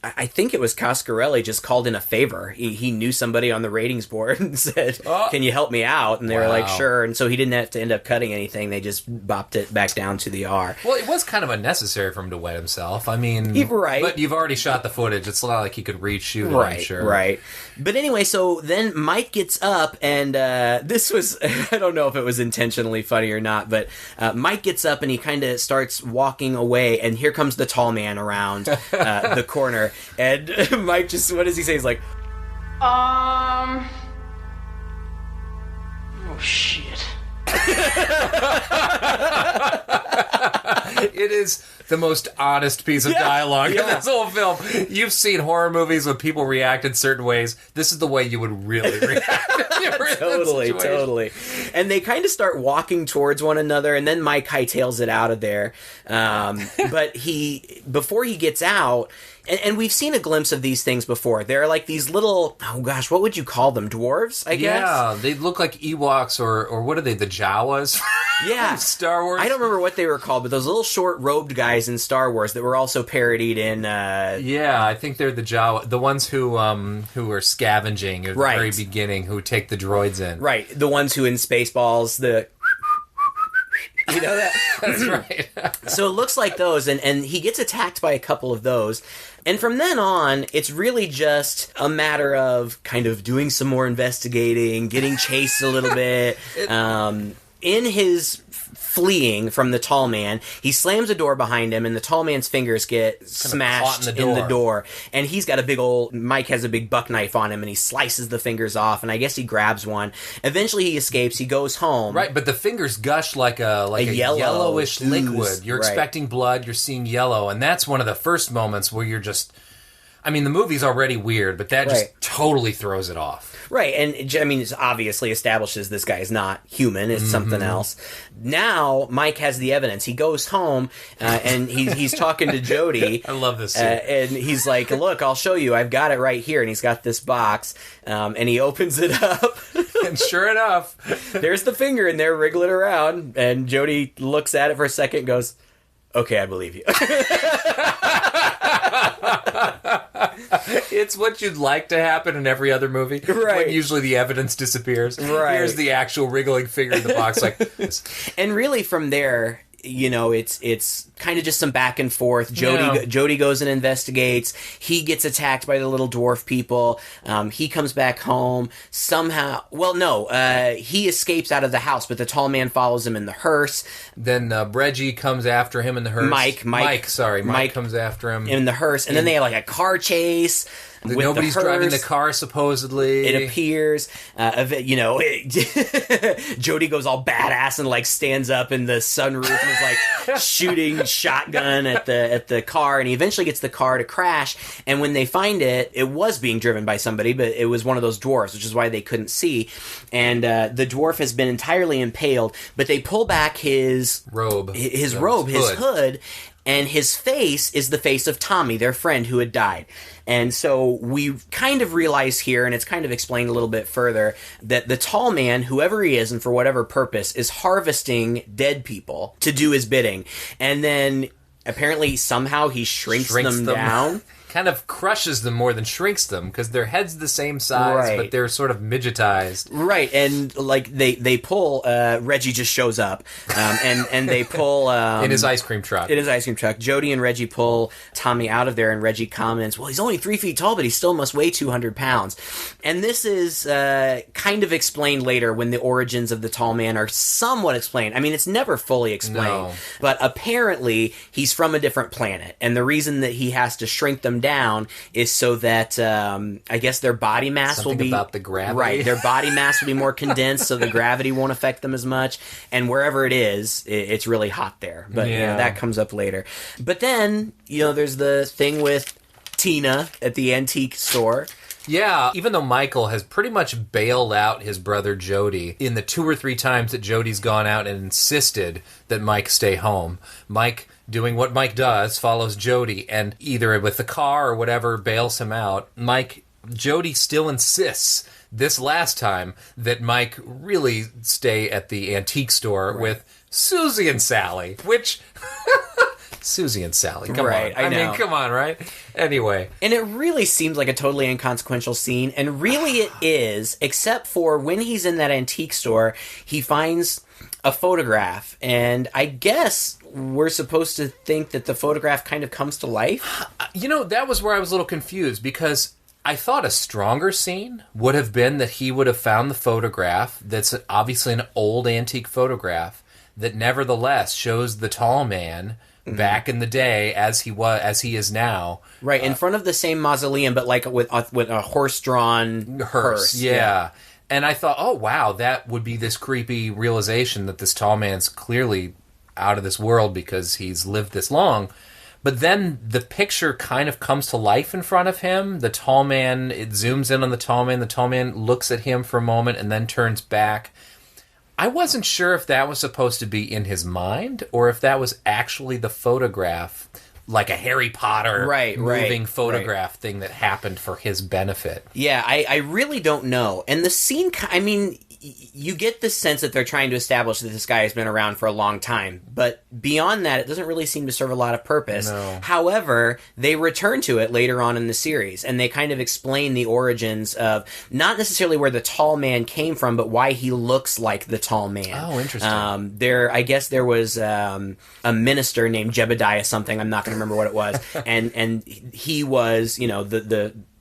I think it was Coscarelli just called in a favor. He knew somebody on the ratings board and said, can you help me out? And they were like, sure. And so he didn't have to end up cutting anything. They just bopped it back down to the R. Well, it was kind of unnecessary for him to wet himself. I mean, but you've already shot the footage. It's not like he could reshoot it, I'm sure. Right. But anyway, so then Mike gets up, and this was, I don't know if it was intentionally funny or not, but Mike gets up and he kind of starts walking away, and here comes the tall man around the corner, and Mike just, what does he say? He's like, oh shit. It is the most honest piece of dialogue in this whole film. You've seen horror movies when people react in certain ways. This is the way you would really react. Totally. And they kind of start walking towards one another, and then Mike hightails it out of there. But before he gets out, and we've seen a glimpse of these things before. They're like these little, oh gosh, what would you call them? Dwarves, I guess? Yeah, they look like Ewoks, or what are they, the Jawas? Yeah. Star Wars? I don't remember what they were called, but those little short robed guys in Star Wars that were also parodied in... Yeah, I think they're the Jawa, the ones who are scavenging at the very beginning, who take the droids in. Right, the ones who in Spaceballs, the... You know that? That's right. So it looks like those, and he gets attacked by a couple of those. And from then on, it's really just a matter of kind of doing some more investigating, getting chased a little bit. In his fleeing from the tall man, he slams a door behind him, and the tall man's fingers get smashed in the door. And he's got Mike has a big buck knife on him, and he slices the fingers off, and I guess he grabs one. Eventually he escapes, he goes home. Right, but the fingers gush like a yellowish liquid. You're expecting blood, you're seeing yellow, and that's one of the first moments where you're just... I mean, the movie's already weird, but that just totally throws it off. Right, and I mean, it obviously establishes this guy is not human, it's something else. Now, Mike has the evidence. He goes home, and he's talking to Jody. I love this scene. And he's like, look, I'll show you, I've got it right here, and he's got this box, and he opens it up. And sure enough, there's the finger in there wriggling around, and Jody looks at it for a second and goes, okay, I believe you. It's what you'd like to happen in every other movie. Right. When usually the evidence disappears. Right. Here's the actual wriggling figure in the box. Like this. And really from there... You know, it's kind of just some back and forth. Jody goes and investigates. He gets attacked by the little dwarf people. He comes back home. Somehow... Well, no. He escapes out of the house, but the tall man follows him in the hearse. Then Reggie comes after him in the hearse. Mike comes after him. In the hearse. And then they have like a car chase... Nobody's driving the car, supposedly. It appears, Jody goes all badass and like stands up in the sunroof and is like shooting shotgun at the car, and he eventually gets the car to crash. And when they find it, it was being driven by somebody, but it was one of those dwarves, which is why they couldn't see. And the dwarf has been entirely impaled, but they pull back his hood. And his face is the face of Tommy, their friend who had died. And so we kind of realize here, and it's kind of explained a little bit further, that the tall man, whoever he is and for whatever purpose, is harvesting dead people to do his bidding. And then apparently somehow he shrinks them down. Kind of crushes them more than shrinks them, because their head's the same size, but they're sort of midgetized. Right, and like they pull, Reggie just shows up, and they pull... in his ice cream truck. Jody and Reggie pull Tommy out of there, and Reggie comments, well, he's only 3 feet tall, but he still must weigh 200 pounds. And this is kind of explained later when the origins of the tall man are somewhat explained. I mean, it's never fully explained, but apparently he's from a different planet, and the reason that he has to shrink them down is so that I guess their body mass Something will be about the gravity. Right, their body mass will be more condensed, so the gravity won't affect them as much. And wherever it is, it's really hot there. But that comes up later. But then there's the thing with Tina at the antique store. Yeah, even though Michael has pretty much bailed out his brother Jody in the 2 or 3 times that Jody's gone out and insisted that Mike stay home, Mike, doing what Mike does, follows Jody and either with the car or whatever bails him out. Jody still insists this last time that Mike really stay at the antique store with Susie and Sally, which... Susie and Sally, come on. I mean, come on, right? Anyway. And it really seems like a totally inconsequential scene, and really it is, except for when he's in that antique store, he finds a photograph, and I guess we're supposed to think that the photograph kind of comes to life? That was where I was a little confused, because I thought a stronger scene would have been that he would have found the photograph that's obviously an old antique photograph that nevertheless shows the tall man back in the day as he is now, right in front of the same mausoleum, but like with a horse-drawn hearse. Yeah. And I thought, oh wow, that would be this creepy realization that this tall man's clearly out of this world because he's lived this long. But then the picture kind of comes to life in front of him. The tall man, it zooms in on the tall man. The tall man looks at him for a moment and then turns back. I wasn't sure if that was supposed to be in his mind or if that was actually the photograph, like a Harry Potter moving photograph thing that happened for his benefit. Yeah, I really don't know. And the scene, I mean, you get the sense that they're trying to establish that this guy has been around for a long time. But beyond that, it doesn't really seem to serve a lot of purpose. No. However, they return to it later on in the series, and they kind of explain the origins of not necessarily where the tall man came from, but why he looks like the tall man. Oh, interesting. I guess there was a minister named Jebediah something. I'm not going to remember what it was. and he was,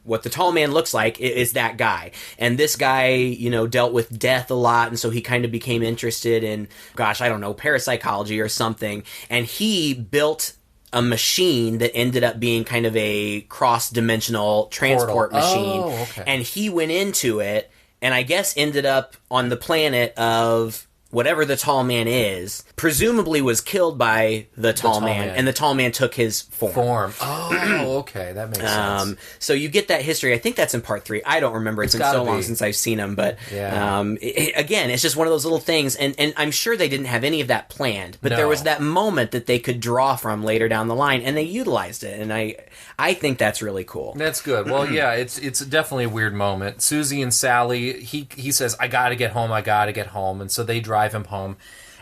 what the tall man looks like is that guy. And this guy, dealt with death a lot, and so he kind of became interested in, parapsychology or something. And he built a machine that ended up being kind of a cross-dimensional transport machine. Oh, okay. And he went into it, and I guess ended up on the planet of whatever the tall man is, presumably was killed by the tall man, and the tall man took his form. Oh, okay, that makes sense. So you get that history. I think that's in part 3. I don't remember. It's been so long since I've seen them, but again, it's just one of those little things, and I'm sure they didn't have any of that planned, but there was that moment that they could draw from later down the line, and they utilized it, and I think that's really cool. That's good. Well, yeah, it's definitely a weird moment. Susie and Sally, he says, I gotta get home, and so they drive him home,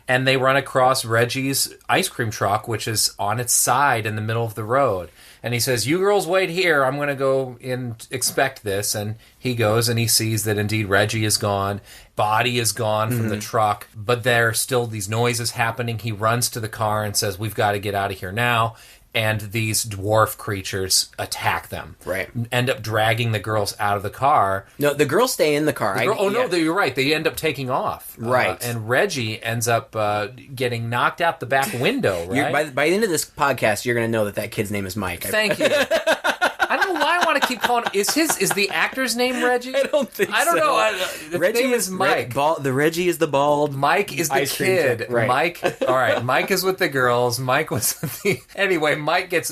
and they run across Reggie's ice cream truck, which is on its side in the middle of the road. And he says, you girls wait here, I'm going to go and inspect this. And he goes and he sees that indeed Reggie is gone, body is gone from the truck, but there are still these noises happening. He runs to the car and says, we've got to get out of here now. And these dwarf creatures attack them. Right. End up dragging the girls out of the car. No, the girls stay in the car. No, you're right. They end up taking off. Right. And Reggie ends up getting knocked out the back window, right? By the end of this podcast, you're going to know that kid's name is Mike. Thank you. I don't know why I want to keep calling... Is the actor's name Reggie? I don't think so. I don't know. Reggie name is Mike. The Reggie is the bald. Mike is the kid. Right. Mike... All right. Mike is with the girls. Mike was with the... Anyway, Mike gets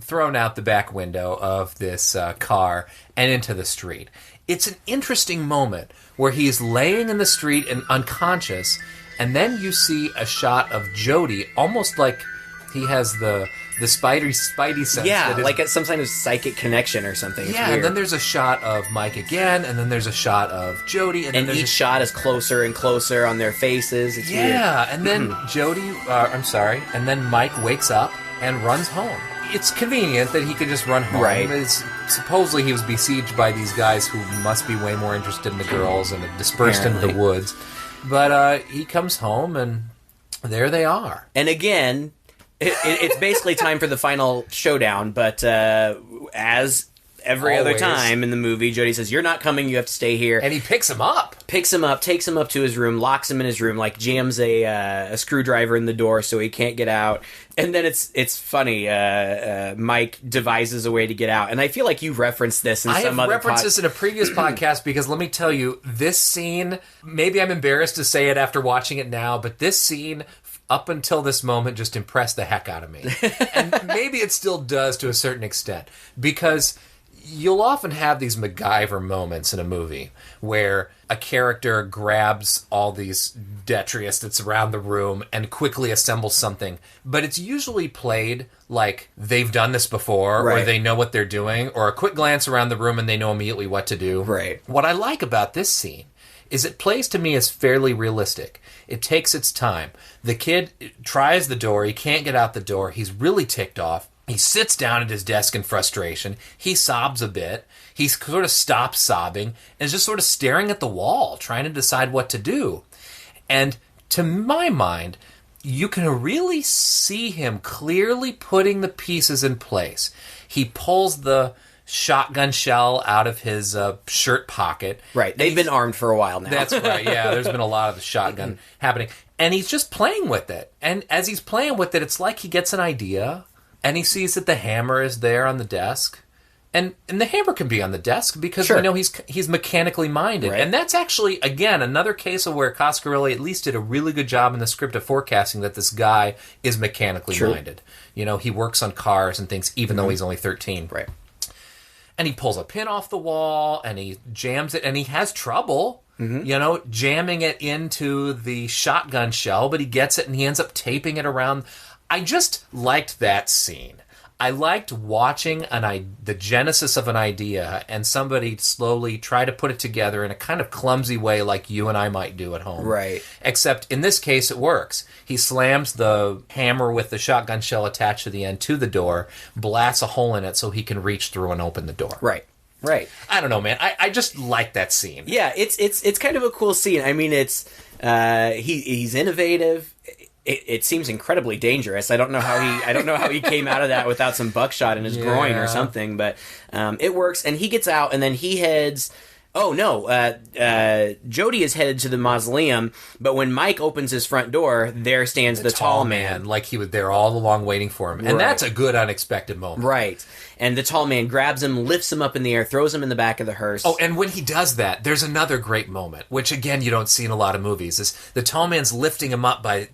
thrown out the back window of this car and into the street. It's an interesting moment where he's laying in the street and unconscious, and then you see a shot of Jody, almost like he has the spidey sense. Yeah, like it's some kind of psychic connection or something. It's weird. And then there's a shot of Mike again, and then there's a shot of Jody, and then each shot is closer and closer on their faces. It's weird. And then and then Mike wakes up and runs home. It's convenient that he could just run home. Right. Supposedly he was besieged by these guys who must be way more interested in the girls and have dispersed into the woods. But he comes home, and there they are. And again... It's basically time for the final showdown, but as every other Always. time in the movie, Jody says, "You're not coming. You have to stay here." And he picks him up. Takes him up to his room, locks him in his room, like jams a screwdriver in the door so he can't get out. And then it's funny. Mike devises a way to get out, and I feel like you referenced this in I some have other referenced this in a previous podcast because let me tell you, this scene. Maybe I'm embarrassed to say it after watching it now, but this scene, up until this moment, just impressed the heck out of me, and maybe it still does to a certain extent because you'll often have these MacGyver moments in a movie where a character grabs all these detritus that's around the room and quickly assembles something, but it's usually played like they've done this before, or Right. they know what they're doing, or a quick glance around the room and they know immediately what to do. Right. What I like about this scene is it plays to me as fairly realistic. It takes its time. The kid tries the door, he can't get out the door, he's really ticked off. He sits down at his desk in frustration. He sobs a bit. He sort of stops sobbing and is just sort of staring at the wall, trying to decide what to do. And to my mind, you can really see him clearly putting the pieces in place. He pulls the shotgun shell out of his shirt pocket. Right. They've been armed for a while now. That's right, yeah. There's been a lot of the shotgun happening. And he's just playing with it. And as he's playing with it, it's like he gets an idea, and he sees that the hammer is there on the desk. And the hammer can be on the desk because Sure. we know he's mechanically minded. Right. And that's actually, again, another case of where Coscarelli at least did a really good job in the script of forecasting that this guy is mechanically True. minded. You know, he works on cars and things, even though he's only 13. Right. And he pulls a pin off the wall, and he jams it, and he has trouble, jamming it into the shotgun shell, but he gets it, and he ends up taping it around. I just liked that scene. I liked watching the genesis of an idea and somebody slowly try to put it together in a kind of clumsy way like you and I might do at home. Right. Except in this case, it works. He slams the hammer with the shotgun shell attached to the end to the door, blasts a hole in it so he can reach through and open the door. Right. Right. I don't know, man. I just like that scene. Yeah, it's kind of a cool scene. I mean, it's he's innovative. It seems incredibly dangerous. I don't know how he came out of that without some buckshot in his groin or something. But it works, and he gets out, and then he heads. Oh no! Jody is headed to the mausoleum, but when Mike opens his front door, there stands the tall man. Like he was there all along waiting for him, and Right. that's a good unexpected moment. Right. And the tall man grabs him, lifts him up in the air, throws him in the back of the hearse. Oh, and when he does that, there's another great moment, which again you don't see in a lot of movies. Is the tall man's lifting him up by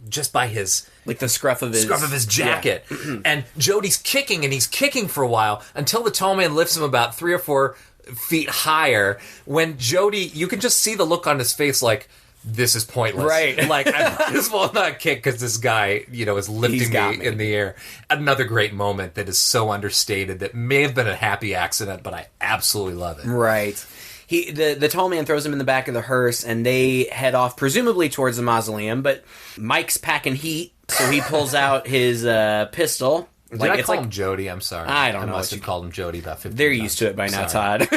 his like the scruff of his jacket, and Jody's kicking, and he's kicking for a while until the tall man lifts him about 3 or 4 feet higher. When Jody, you can just see the look on his face, like, this is pointless. Right. Like, I might as well not kick because this guy, is lifting me in the air. Another great moment that is so understated that may have been a happy accident, but I absolutely love it. Right. The tall man throws him in the back of the hearse, and they head off, presumably towards the mausoleum, but Mike's packing heat, so he pulls out his pistol. Did I call him Jody? I'm sorry. I don't know. I must have called him Jody about 50 They're times. used to it by now, Sorry. Todd.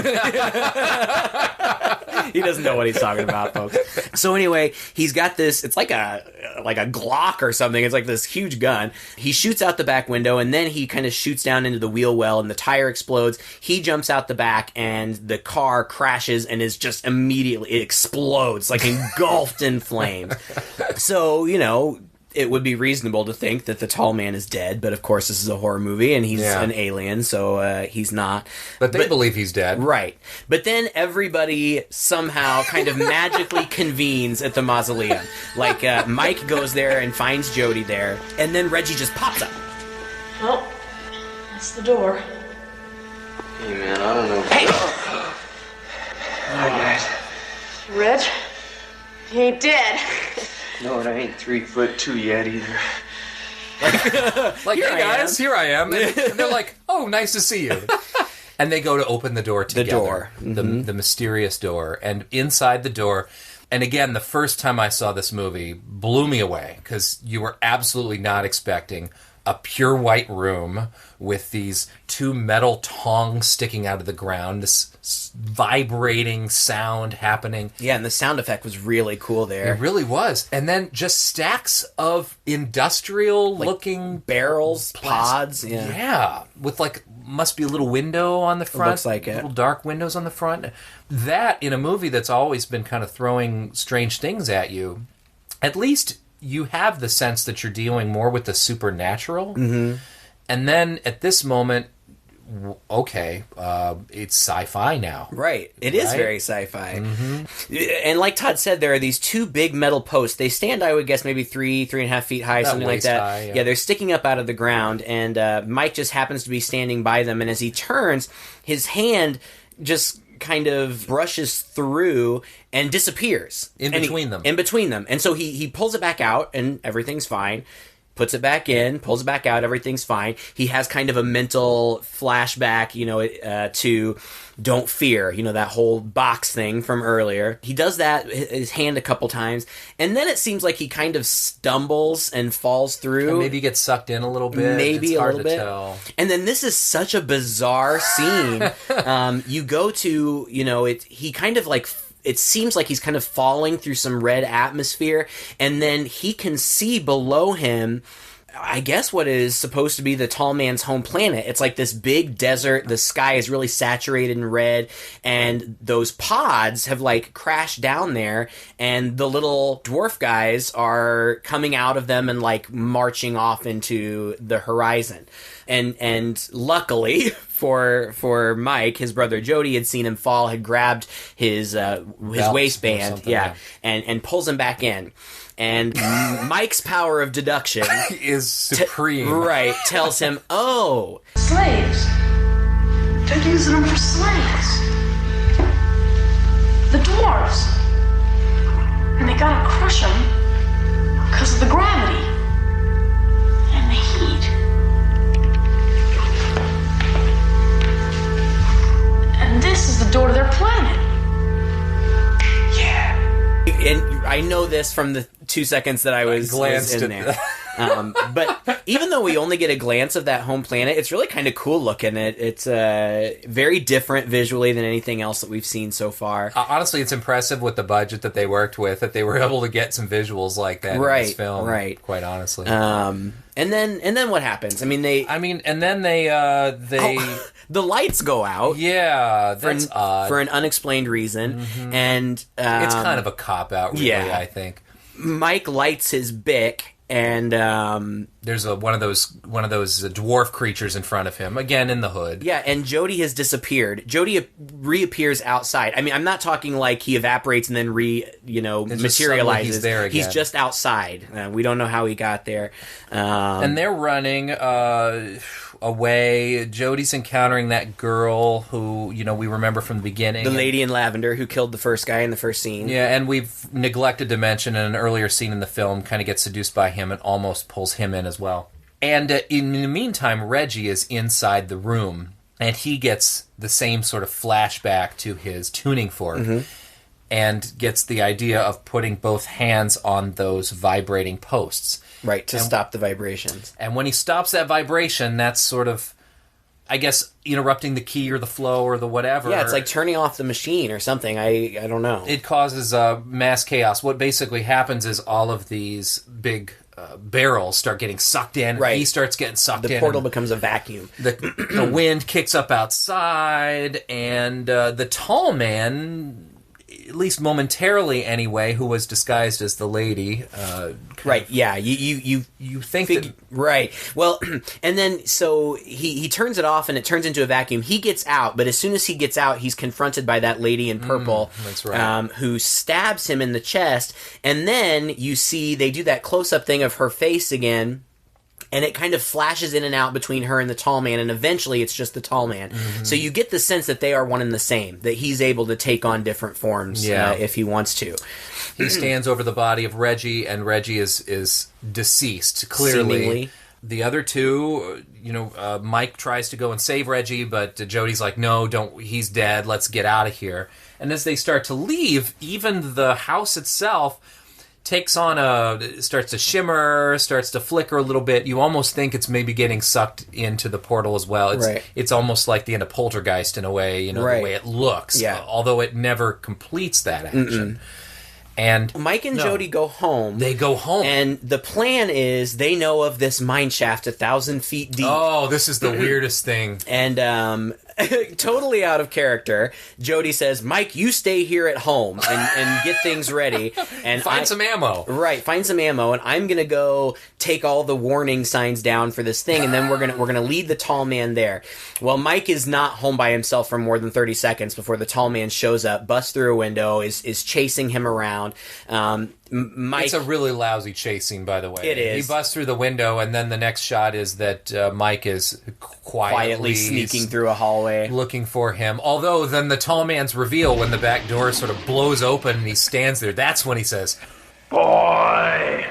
He doesn't know what he's talking about, folks. So anyway, he's got this. It's like a Glock or something. It's like this huge gun. He shoots out the back window, and then he kind of shoots down into the wheel well, and the tire explodes. He jumps out the back, and the car crashes and is just immediately it explodes, like engulfed in flames. So it would be reasonable to think that the tall man is dead, but of course this is a horror movie and he's an alien, so he's not. But they believe he's dead. Right. But then everybody somehow kind of magically convenes at the mausoleum. Like Mike goes there and finds Jody there, and then Reggie just pops up. Well, that's the door. Hey, man, I don't know. Hey! Hi, guys. Reg, he ain't dead. No, and I ain't 3'2" yet either. Like, Here hey I guys, here I am. And they're like, oh, nice to see you. And they go to open the door together. door. The mysterious door. And inside the door, and again, the first time I saw this movie blew me away because you were absolutely not expecting a pure white room with these 2 metal tongs sticking out of the ground, this vibrating sound happening. Yeah, and the sound effect was really cool there. It really was. And then just stacks of industrial-looking Barrels, pods. Yeah, with like must be a little window on the front. Looks like it. Little dark windows on the front. That, in a movie that's always been kind of throwing strange things at you, at least you have the sense that you're dealing more with the supernatural. Mm-hmm. And then at this moment, okay, it's sci-fi now. Right. It is very sci-fi. Mm-hmm. And like Todd said, there are these two big metal posts. They stand, I would guess, maybe 3.5 feet high, something like that. High, yeah, they're sticking up out of the ground, and Mike just happens to be standing by them, and as he turns, his hand just kind of brushes through and disappears. In between them. And so he pulls it back out, and everything's fine. Puts it back in, pulls it back out, everything's fine. He has kind of a mental flashback, to Don't Fear, that whole box thing from earlier. He does that, his hand a couple times, and then it seems like he kind of stumbles and falls through. And maybe gets sucked in a little bit. Maybe it's hard a little bit. Tell. And then this is such a bizarre scene. You go to, he kind of like... It seems like he's kind of falling through some red atmosphere, and then he can see below him, I guess, what is supposed to be the tall man's home planet. It's like this big desert. The sky is really saturated in red, and those pods have like crashed down there, and the little dwarf guys are coming out of them and like marching off into the horizon. And luckily for Mike, his brother Jody had seen him fall, had grabbed his waistband, and pulls him back in. And Mike's power of deduction is supreme. Tells him, oh, Slaves. They're using them for slaves. The dwarves. And they gotta crush them because of the gravity and the heat. And this is the door to their planet. Yeah. And I know this from the 2 seconds that I was in there. But even though we only get a glance of that home planet, it's really kind of cool looking. It's very different visually than anything else that we've seen so far. Honestly, it's impressive with the budget that they worked with, that they were able to get some visuals like that in this film. Right. Quite honestly. And then what happens? And then they the lights go out. Yeah, that's odd. For an unexplained reason. Mm-hmm. And it's kind of a cop-out, really, I think. Mike lights his Bic, and there's one of those dwarf creatures in front of him, again in the hood. Yeah, and Jody has disappeared. Jody reappears outside. I mean, I'm not talking like he evaporates and then materializes. He's there again. He's just outside. We don't know how he got there. And they're running away. Jody's encountering that girl who, we remember from the beginning. The lady in lavender who killed the first guy in the first scene. Yeah, and we've neglected to mention in an earlier scene in the film, kind of gets seduced by him and almost pulls him in as well. And in the meantime, Reggie is inside the room, and he gets the same sort of flashback to his tuning fork, and gets the idea of putting both hands on those vibrating posts. Right, to stop the vibrations. And when he stops that vibration, that's sort of, I guess, interrupting the key or the flow or the whatever. Yeah, it's like turning off the machine or something. I don't know. It causes mass chaos. What basically happens is all of these big barrels start getting sucked in. Right. He starts getting sucked in. The portal becomes a vacuum. The wind kicks up outside, and the tall man, at least momentarily anyway, who was disguised as the lady. Right, yeah. You think that... Right. Well, and then, so he turns it off and it turns into a vacuum. He gets out, but as soon as he gets out, he's confronted by that lady in purple. That's right. Who stabs him in the chest. And then you see they do that close-up thing of her face again. And it kind of flashes in and out between her and the tall man, and eventually it's just the tall man. Mm-hmm. So you get the sense that they are one and the same, that he's able to take on different forms if he wants to. He stands over the body of Reggie, and Reggie is deceased, clearly. Seemingly. The other two, Mike tries to go and save Reggie, but Jody's like, no, don't, he's dead, let's get out of here. And as they start to leave, even the house itself takes on starts to shimmer, starts to flicker a little bit. You almost think it's maybe getting sucked into the portal as well. It's almost like the end of Poltergeist in a way, the way it looks, although it never completes that action. And Mike and Jody go home. They go home. And the plan is they know of this mine shaft 1,000 feet deep. Oh, this is the weirdest thing. And totally out of character, Jody says, Mike, you stay here at home and get things ready. And find some ammo. Right, find some ammo, and I'm gonna go take all the warning signs down for this thing, and then we're gonna lead the tall man there. Well, Mike is not home by himself for more than 30 seconds before the tall man shows up, busts through a window, is chasing him around. Mike, it's a really lousy chase scene, by the way. It is. He busts through the window, and then the next shot is that Mike is quietly sneaking through a hallway, looking for him. Although then the tall man's reveal when the back door sort of blows open and he stands there. That's when he says, "Boy."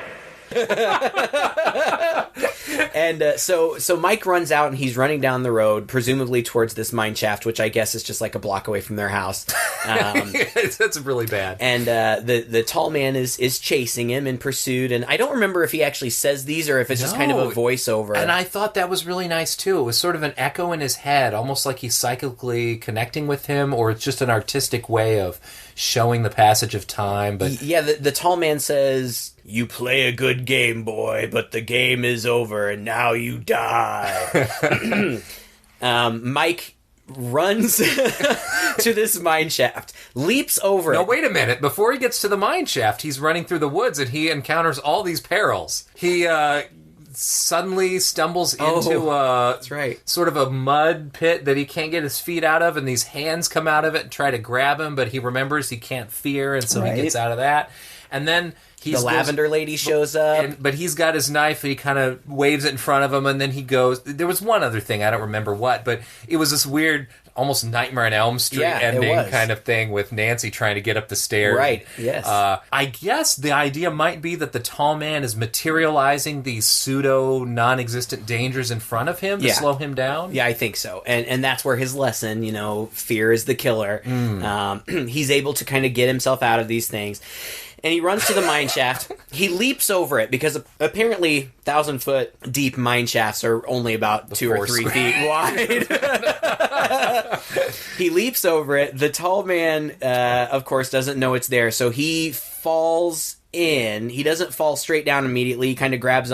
And so Mike runs out and he's running down the road, presumably towards this mine shaft, which I guess is just like a block away from their house. That's really bad. And the tall man is chasing him in pursuit. And I don't remember if he actually says these or if it's just kind of a voiceover. And I thought that was really nice too. It was sort of an echo in his head, almost like he's psychically connecting with him, or it's just an artistic way of showing the passage of time. But yeah, the tall man says, "You play a good game, boy, but the game is over, and now you die." Mike runs to this mine shaft, leaps over No, it. wait a minute. Before he gets to the mine shaft, he's running through the woods and he encounters all these perils. He suddenly stumbles into that's right. sort of a mud pit that he can't get his feet out of, and these hands come out of it and try to grab him, but he remembers he can't fear, and so he gets out of that. And then The lavender lady shows up. but he's got his knife, and he kind of waves it in front of him, and then he goes... There was one other thing, I don't remember what, but it was this weird, almost Nightmare on Elm Street ending kind of thing with Nancy trying to get up the stairs. Right, yes. I guess the idea might be that the tall man is materializing these pseudo non-existent dangers in front of him to slow him down. Yeah, I think so. And that's where his lesson, fear is the killer. He's able to kind of get himself out of these things. And he runs to the mine shaft. He leaps over it because apparently 1,000-foot deep mine shafts are only about 2 or 3 feet wide. He leaps over it. The tall man, of course, doesn't know it's there, so he falls in. He doesn't fall straight down immediately. He kind of grabs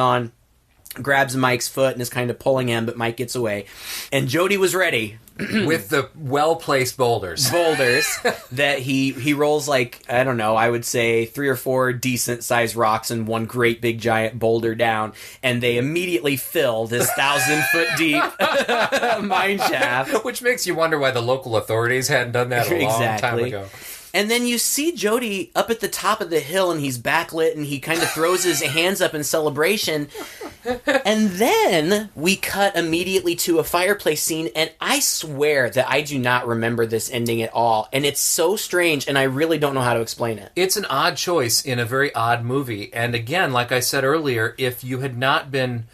Mike's foot and is kind of pulling him, but Mike gets away. And Jody was ready. With the well-placed boulders. That he rolls like, I don't know, I would say 3 or 4 decent-sized rocks and one great big giant boulder down, and they immediately fill this 1,000-foot deep mine shaft. Which makes you wonder why the local authorities hadn't done that a long time ago. And then you see Jody up at the top of the hill, and he's backlit, and he kind of throws his hands up in celebration. And then we cut immediately to a fireplace scene, and I swear that I do not remember this ending at all. And it's so strange, and I really don't know how to explain it. It's an odd choice in a very odd movie. And again, like I said earlier, if you had not been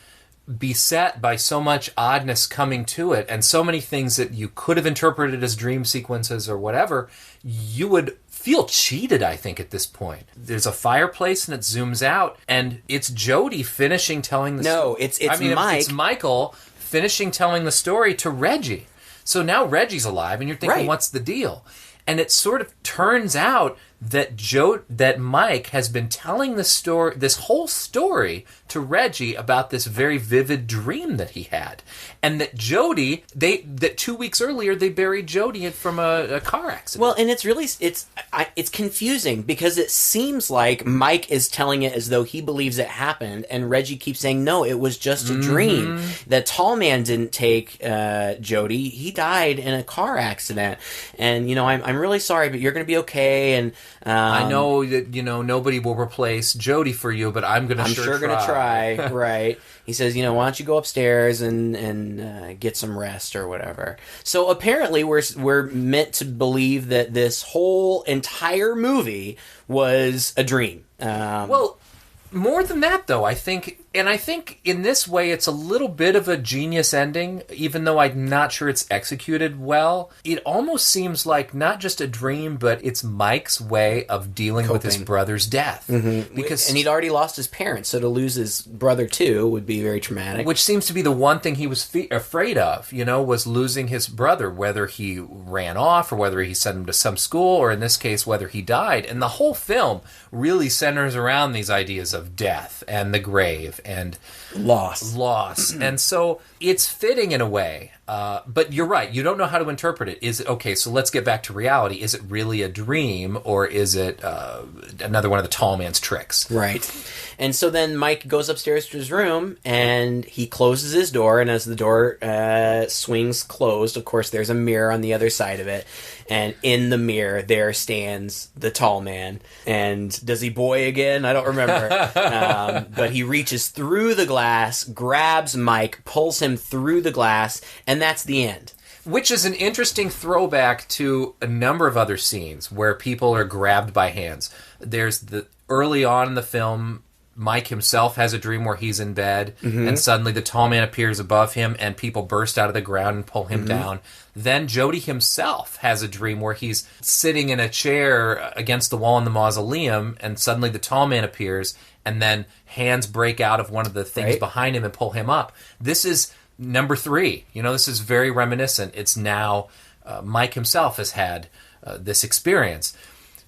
beset by so much oddness coming to it and so many things that you could have interpreted as dream sequences or whatever, you would feel cheated, I think, at this point. There's a fireplace and it zooms out and it's Jody finishing telling the story. No, it's Mike. It's Michael finishing telling the story to Reggie. So now Reggie's alive and you're thinking, what's the deal? And it sort of turns out that Mike has been telling this whole story to Reggie about this very vivid dream that he had, and that Jody, that 2 weeks earlier they buried Jody from a car accident. Well, and it's confusing because it seems like Mike is telling it as though he believes it happened, and Reggie keeps saying no, it was just a dream. The tall man didn't take Jody; he died in a car accident, and I'm really sorry, but you're going to be okay. And I know that nobody will replace Jody for you, but I'm sure going to try. Right? He says, why don't you go upstairs and get some rest or whatever. So apparently we're meant to believe that this whole entire movie was a dream. Well, more than that, though, I think And I think in this way, it's a little bit of a genius ending, even though I'm not sure it's executed well. It almost seems like not just a dream, but it's Mike's way of dealing with his brother's death. Mm-hmm. And he'd already lost his parents, so to lose his brother too would be very traumatic. Which seems to be the one thing he was afraid of, was losing his brother, whether he ran off or whether he sent him to some school, or in this case, whether he died. And the whole film really centers around these ideas of death and the grave and loss. And so it's fitting in a way, but you're right, you don't know how to interpret it. Is it okay, so let's get back to reality, is it really a dream, or is it another one of the tall man's tricks? Right. And so then Mike goes upstairs to his room and he closes his door, and as the door swings closed, of course there's a mirror on the other side of it, and in the mirror there stands the tall man. And does he boy again? I don't remember. But he reaches through the glass, grabs Mike, pulls him through the glass, and that's the end. Which is an interesting throwback to a number of other scenes where people are grabbed by hands. There's early on in the film, Mike himself has a dream where he's in bed, and suddenly the tall man appears above him, and people burst out of the ground and pull him down. Then Jody himself has a dream where he's sitting in a chair against the wall in the mausoleum, and suddenly the tall man appears, and then hands break out of one of the things behind him and pull him up. This is number 3. This is very reminiscent. It's now Mike himself has had this experience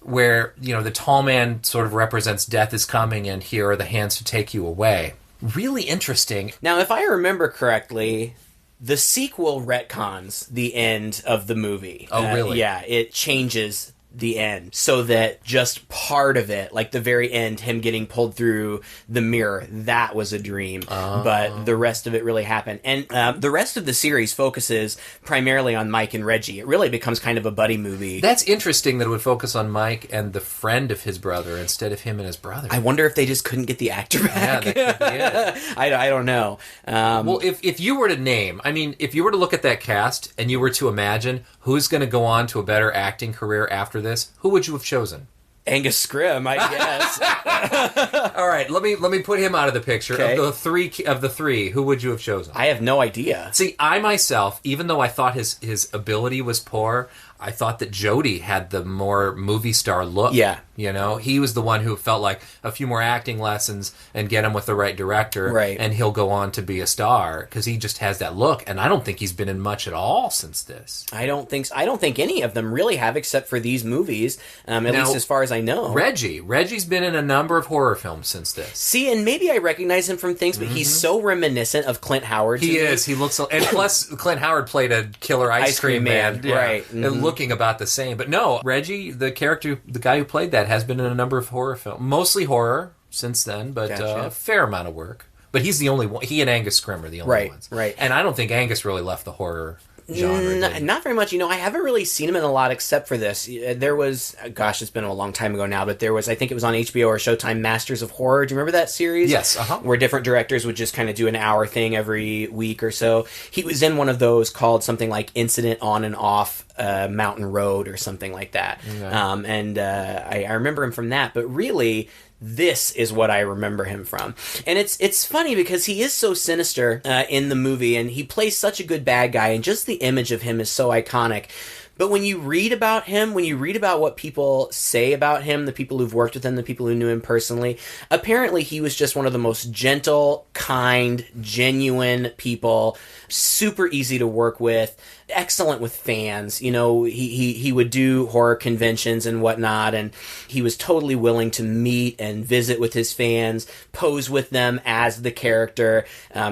where, the tall man sort of represents death is coming, and here are the hands to take you away. Really interesting. Now, if I remember correctly, the sequel retcons the end of the movie. Oh, really? Yeah, it changes the end so that just part of it, like the very end, him getting pulled through the mirror, that was a dream, but the rest of it really happened. And the rest of the series focuses primarily on Mike and Reggie. It really becomes kind of a buddy movie. That's interesting that it would focus on Mike and the friend of his brother instead of him and his brother. I wonder if they just couldn't get the actor back. Yeah, that could be it. I don't know. Well, if you were to name, if you were to look at that cast and you were to imagine who's going to go on to a better acting career after this, who would you have chosen? Angus Scrimm, I guess. All right, let me put him out of the picture. Okay. Of the three, who would you have chosen? I have no idea. See, I myself, even though I thought his ability was poor, I thought that Jody had the more movie star look. Yeah. He was the one who felt like a few more acting lessons and get him with the right director, right, and he'll go on to be a star, because he just has that look, and I don't think he's been in much at all since this. I don't think any of them really have, except for these movies, at least as far as I know. Reggie's been in a number of horror films since this. See, and maybe I recognize him from things, but he's so reminiscent of Clint Howard. He is. He looks, and plus Clint Howard played a killer ice cream man. Right. And looking about the same. But no, Reggie, the guy who played that, has been in a number of horror films. Mostly horror since then, but a fair amount of work. But he's the only one. He and Angus Scrimm are the only ones. Right. And I don't think Angus really left the horror genre. Not very much. I haven't really seen him in a lot except for this. There was, gosh, it's been a long time ago now, but there was, I think it was on HBO or Showtime, Masters of Horror. Do you remember that series? Yes. Where different directors would just kind of do an hour thing every week or so. He was in one of those called something like Incident on and Off Mountain Road or something like that. Okay. I remember him from that, but really, this is what I remember him from. And it's funny because he is so sinister in the movie, and he plays such a good bad guy, and just the image of him is so iconic. But when you read about him, when you read about what people say about him, the people who've worked with him, the people who knew him personally, apparently he was just one of the most gentle, kind, genuine people, super easy to work with, excellent with fans. He would do horror conventions and whatnot, and he was totally willing to meet and visit with his fans, pose with them as the character.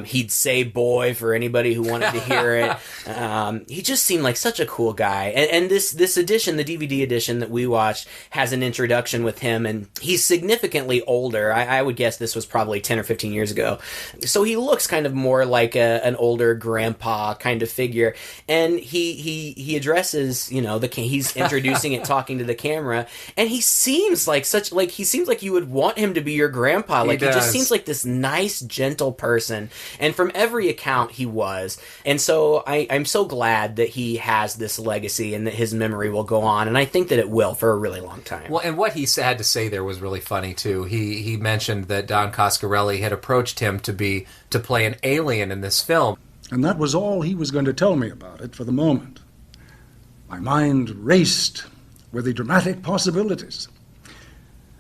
He'd say boy for anybody who wanted to hear it. He just seemed like such a cool guy. And this edition, the DVD edition that we watched, has an introduction with him, and he's significantly older. I would guess this was probably 10 or 15 years ago. So he looks kind of more like an older grandpa kind of figure. And and he addresses, he's introducing it, talking to the camera, and he seems like you would want him to be your grandpa. Like, he just seems like this nice, gentle person, and from every account he was. And so I'm so glad that he has this legacy and that his memory will go on, and I think that it will for a really long time. Well, and what he had to say there was really funny too. He mentioned that Don Coscarelli had approached him to play an alien in this film. And that was all he was going to tell me about it for the moment. My mind raced with the dramatic possibilities.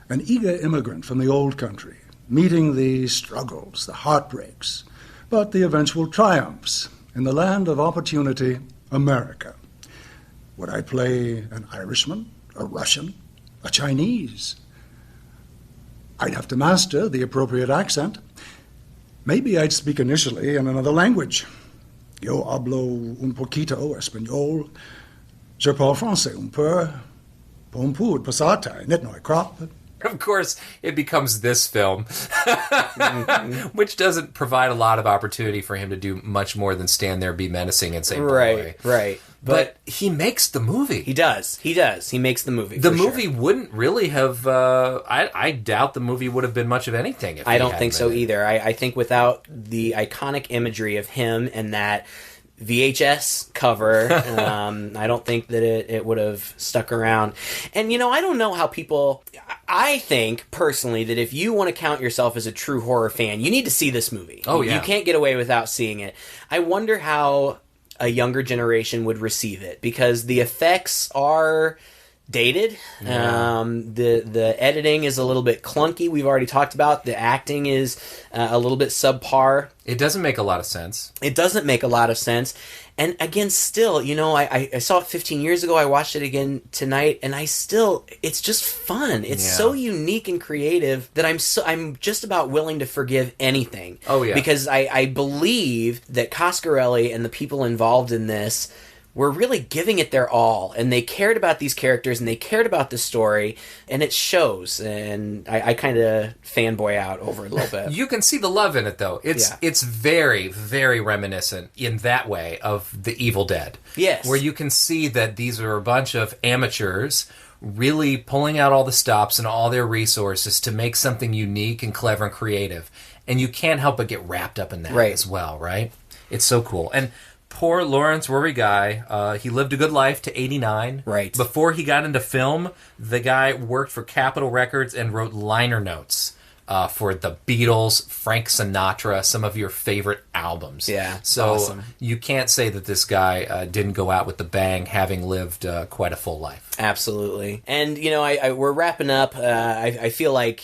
An eager immigrant from the old country, meeting the struggles, the heartbreaks, but the eventual triumphs in the land of opportunity, America. Would I play an Irishman, a Russian, a Chinese? I'd have to master the appropriate accent. Maybe I'd speak initially in another language. Yo hablo un poquito español. Je parle français un peu. Bon peu de passata, net noi crop. Of course, it becomes this film, which doesn't provide a lot of opportunity for him to do much more than stand there, be menacing, and say, boy. Right. But he makes the movie. He does. He makes the movie. The movie wouldn't really have... I doubt the movie would have been much of anything. If I don't think so either. I think without the iconic imagery of him and that VHS cover, I don't think that it would have stuck around. And, I don't know how people... I think, personally, that if you want to count yourself as a true horror fan, you need to see this movie. Oh, yeah. You can't get away without seeing it. I wonder how a younger generation would receive it, because the effects are dated. Yeah. The editing is a little bit clunky. We've already talked about the acting is a little bit subpar. It doesn't make a lot of sense. And again, still, I saw it 15 years ago. I watched it again tonight, and it's just fun. It's so unique and creative that I'm just about willing to forgive anything. Oh, yeah. Because I believe that Coscarelli and the people involved in this were really giving it their all, and they cared about these characters, and they cared about the story, and it shows, and I kind of fanboy out over it a little bit. You can see the love in it, though. It's very, very reminiscent in that way of The Evil Dead. Yes. Where you can see that these are a bunch of amateurs really pulling out all the stops and all their resources to make something unique and clever and creative. And you can't help but get wrapped up in that as well, right? It's so cool. And poor Lawrence Rory Guy, he lived a good life to 89. Right. Before he got into film, the guy worked for Capitol Records and wrote liner notes for the Beatles, Frank Sinatra, some of your favorite albums. Yeah, so awesome. You can't say that this guy didn't go out with the bang, having lived quite a full life. Absolutely. And, we're wrapping up. I feel like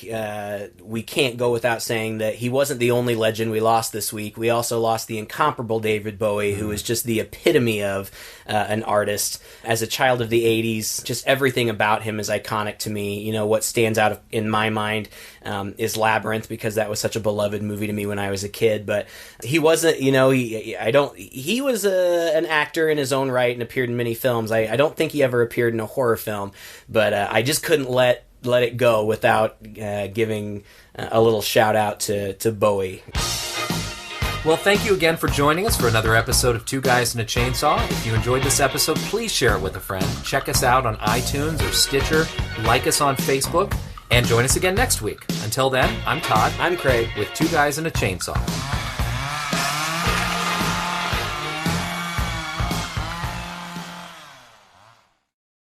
we can't go without saying that he wasn't the only legend we lost this week. We also lost the incomparable David Bowie, who is just the epitome of an artist. As a child of the 80s, just everything about him is iconic to me. What stands out in my mind is Labyrinth, because that was such a beloved movie to me when I was a kid. But he wasn't, he was an actor in his own right and appeared in many films. I don't think he ever appeared in a horror film, but I just couldn't let it go without giving a little shout out to Bowie. Well, thank you again for joining us for another episode of Two Guys and a Chainsaw. If you enjoyed this episode, please share it with a friend. Check us out on iTunes or Stitcher, like us on Facebook, and join us again next week. Until then, I'm Todd. I'm Craig. With Two Guys and a Chainsaw.